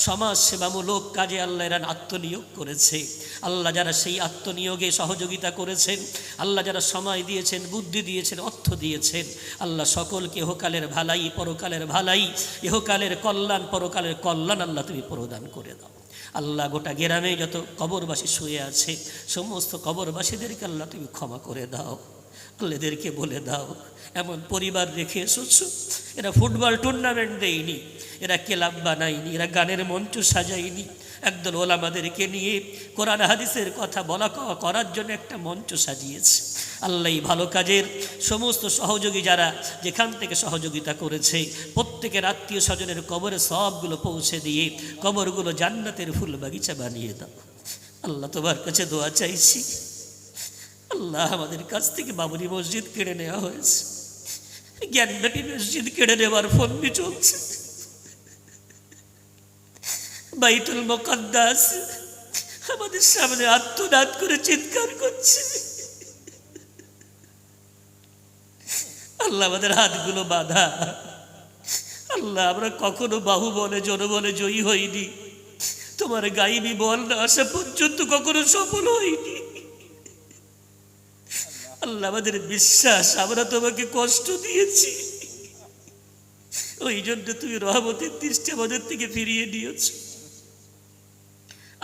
সমাজ সেবামূলক কাজে আল্লাহ এরা আত্মনিয়োগ করেছে। আল্লাহ যারা সেই আত্মনিয়োগে সহযোগিতা করেছেন, আল্লাহ যারা সময় দিয়েছেন, বুদ্ধি দিয়েছেন, অর্থ দিয়েছেন, আল্লাহ সকলকে ইহকালের ভালাই, পরকালের ভালাই, ইহকালের কল্যাণ, পরকালের কল্যাণ আল্লাহ তুমি প্রদান করে দাও। আল্লাহ গোটা গ্রামে যত কবরবাসী শুয়ে আছে, সমস্ত কবরবাসীদেরকে আল্লাহ তুমি ক্ষমা করে দাও। আল্লাহদেরকে বলে দাও, এমন পরিবার রেখে এসেছো, এরা ফুটবল টুর্নামেন্ট দেয়নি, এরা ক্লাব বানায়নি, এরা গানের মঞ্চ সাজায়নি, একদল ওলামাদেরকে নিয়ে কোরআন হাদিসের কথা বলা করার জন্য একটা মঞ্চ সাজিয়েছে। আল্লাহ এই ভালো কাজের সমস্ত সহযোগী যারা যেখান থেকে সহযোগিতা করেছে, প্রত্যেকের আত্মীয় স্বজনের কবরে সবগুলো পৌঁছে দিয়ে কবরগুলো জান্নাতের ফুল বাগিচা বানিয়ে দাও। আল্লাহ তোমার কাছে দোয়া চাইছি, আল্লাহ আমাদের কাছ থেকে বাবরি মসজিদ কেড়ে নেওয়া হয়েছে, জ্ঞানব্যাপী মসজিদ কেড়ে নেওয়ার ফন্দি চলছে, বাইতুল মুকাদ্দাস আমাদের সামনে আত্মনাদ করে চিৎকার করছে। আল্লাহ আমাদের হাতগুলো বাঁধা। আল্লাহ আমরা কখনো বাহুবলে জনবলে জয়ী হইনি, তোমার গাইবী বল না আসা পর্যন্ত কখনো সফল হইনি। আল্লাহ আমাদের বিশ্বাস আমরা তোমাকে কষ্ট দিয়েছি, ওই জন্য তুমি রহমতের দৃষ্টি আমাদের থেকে ফিরিয়ে নিয়েছ।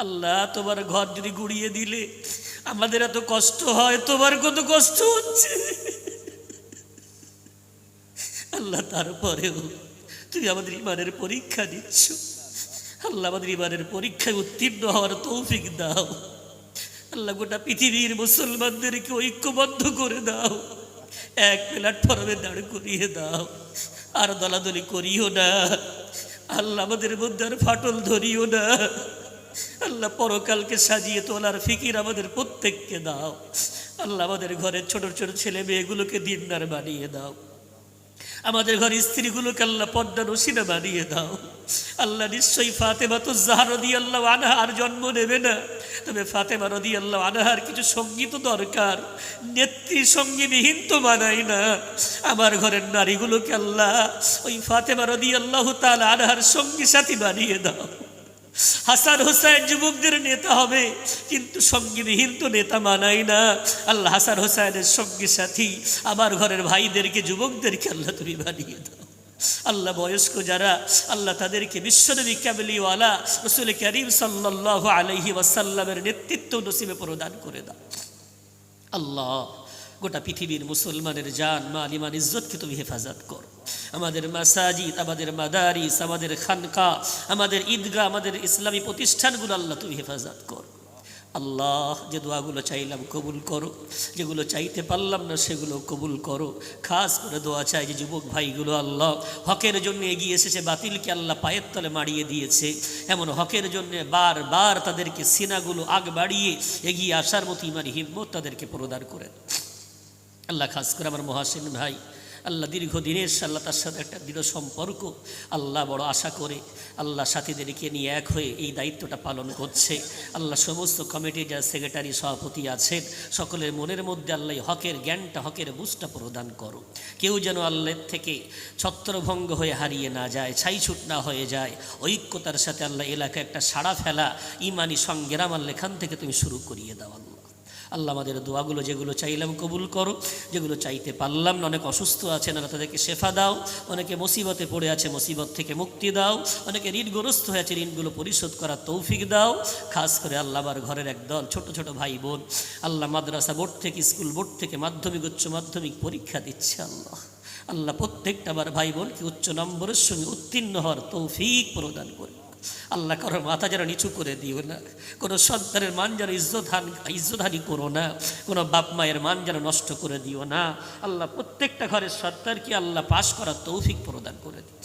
আল্লাহ তোমার ঘর যদি গুড়িয়ে দিলে আমাদের এত কষ্ট হয়, তোমার কত কষ্ট হচ্ছে। আল্লাহ তারপরেও তুমি আমাদের ইমানের পরীক্ষা দিচ্ছ। আল্লাহ আমাদের ইমানের পরীক্ষায় উত্তীর্ণ হওয়ার তৌফিক দাও। আল্লাহ গোটা পৃথিবীর মুসলমানদেরকে ঐক্যবদ্ধ করে দাও, এক প্ল্যাটফর্মে দাঁড় করিয়ে দাও, আর দলাদলি করিও না। আল্লাহ আমাদের মধ্যে আর ফাটল ধরিও না। আল্লাহ পরকালকে সাজিয়ে তোলার ফিকির আমাদের প্রত্যেককে দাও। আল্লাহ আমাদের ঘরের ছোট ছোট ছেলে মেয়েগুলোকে দিনদার বানিয়ে দাও। আমাদের ঘরের স্ত্রীগুলোকে আল্লাহ পর্দা নসিনা বানিয়ে দাও। আল্লাহ নিশ্চয়ই ফাতেমা তো জাহরা রাদিয়াল্লাহু আনহা আর জন্ম নেবে না, তবে ফাতেমা রাদিয়াল্লাহু আনহার কিছু সঙ্গীত দরকার, নেত্রী সঙ্গীবিহীন তো বানাই না। আমার ঘরের নারীগুলোকে আল্লাহ ওই ফাতেমা রাদিয়াল্লাহু তাআলা আনহার সঙ্গী সাথী বানিয়ে দাও। হাসান হোসেন যুবকদের নেতা হবে, কিন্তু সঙ্গীবিহীন তো নেতা মানাই না। আল্লাহ হাসান হোসেনের সঙ্গী সাথী আমার ঘরের ভাইদেরকে, যুবকদেরকে আল্লাহ তুমি বানিয়ে দাও। আল্লাহ বয়স্ক যারা, আল্লাহ তাদেরকে বিশ্বনবী কামলিওয়ালা রাসূল কারীম সাল্লাল্লাহু আলাইহি ওয়াসাল্লামের নেতৃত্ব নসিবে প্রদান করে দাও। আল্লাহ গোটা পৃথিবীর মুসলমানের জান মাল ইমান ইজ্জতকে তুমি হেফাজত কর। আমাদের মাসাজিদ, আমাদের মাদারিস, আমাদের খানকা, আমাদের ঈদগাহ, আমাদের ইসলামী প্রতিষ্ঠানগুলো আল্লাহ তুমি হেফাজত কর। আল্লাহ যে দোয়াগুলো চাইলাম কবুল করো, যেগুলো চাইতে পারলাম না সেগুলো কবুল করো। খাস করে দোয়া চাই যে যুবক ভাইগুলো আল্লাহ হকের জন্য এগিয়ে এসেছে, বাতিলকে আল্লাহ পায়ের তলে মারিয়ে দিয়েছে, এমন হকের জন্য বারবার তাদেরকে সিনাগুলো আগ বাড়িয়ে এগিয়ে আসার মতো ইমানি হিম্মত তাদেরকে প্রদান করে। আল্লাহ খাস করে আমার মহাসিন ভাই, আল্লাহ দীর্ঘদিনের আল্লাহ তার সাথে একটা দৃঢ় সম্পর্ক, আল্লাহ বড় আশা করে আল্লাহ সাথীদেরকে নিয়ে এক হয়ে এই দায়িত্বটা পালন করছে। আল্লাহ সমস্ত কমিটির যারা সেক্রেটারি সভাপতি আছেন সকলের মনের মধ্যে আল্লাহ হকের জ্ঞানটা, হকের বুঝটা প্রদান করো। কেউ যেন আল্লাহর থেকে ছত্রভঙ্গ হয়ে হারিয়ে না যায়, ছাইছুট না হয়ে যায়। ঐক্যতার সাথে আল্লাহ এলাকায় একটা সাড়া ফেলা ইমানি সংগ্রাম আল্লাহ এখান থেকে তুমি শুরু করিয়ে দাও। আল্লাহ আমাদের দোয়াগুলো যেগুলো চাইলাম কবুল করো, যেগুলো চাইতে পারলাম না, অনেক অসুস্থ আছেন আল্লাহ তাদেরকে শেফা দাও, অনেকে মুসিবতে পড়ে আছে মুসিবত থেকে মুক্তি দাও, অনেকে ঋণগ্রস্ত হয়ে আছে ঋণগুলো পরিশোধ করার তৌফিক দাও। খাস করে আল্লাহ আমার ঘরের একদল ছোট ছোট ভাই বোন আল্লাহ মাদ্রাসা বোর্ড থেকে, স্কুল বোর্ড থেকে মাধ্যমিক উচ্চ মাধ্যমিক পরীক্ষা দিচ্ছে আল্লাহ প্রত্যেকটা আমার ভাই বোনকে উচ্চ নম্বরের সঙ্গে উত্তীর্ণ হওয়ার তৌফিক প্রদান করে। আল্লাহ কারোর মাথা যেন নিচু করে দিও না, কোনো সন্তানের মান যেন ইজ্জতহানি করো না, কোনো বাপ মায়ের মান যেন নষ্ট করে দিও না। আল্লাহ প্রত্যেকটা ঘরের সন্তানকে আল্লাহ পাশ করার তৌফিক প্রদান করে দিও।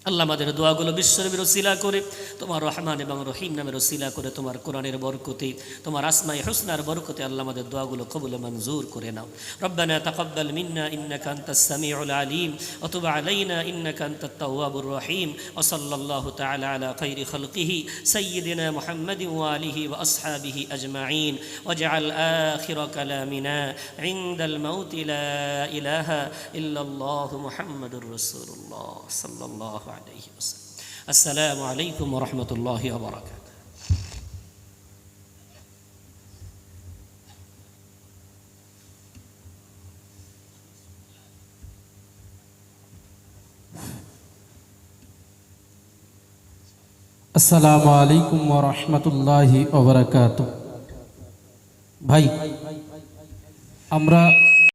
আল্লাহ আমাদের দোয়াগুলো বিশ্বনবীর ওসিলা করে, তোমার রহমান এবং রহিম নামের ওসিলা করে, তোমার কোরআনের বরকতে, তোমার আসমায়ে হুসনার বরকতে আল্লাহ আমাদের দোয়াগুলো কবুল মঞ্জুর করে নাও। রব্বানা তাকাব্বাল মিন্না ইন্নাকা আনতাস সামিউল আলিম ওয়া তুব আলাইনা ইন্নাকা আনতাত তাওয়াবুর রহিম। ওয়া সাল্লাল্লাহু তাআলা আলা খাইরি খালকিহি সাইয়্যিদিনা মুহাম্মাদিন ওয়া আলিহি ওয়া আসহাবিহি আজমাইন। ওয়াজআল আখিরা কালামিনা ইনদাল মাউতি লা ইলাহা ইল্লাল্লাহু মুহাম্মাদুর রাসূলুল্লাহ সাল্লাল্লাহু আলাইহি ওয়াসাল্লাম। আসসালামু আলাইকুম ওয়া রাহমাতুল্লাহি ওয়া বারাকাতুহু। আসসালামু আলাইকুম ওয়া রাহমাতুল্লাহি ওয়া বারাকাতুহু। ভাই, আমরা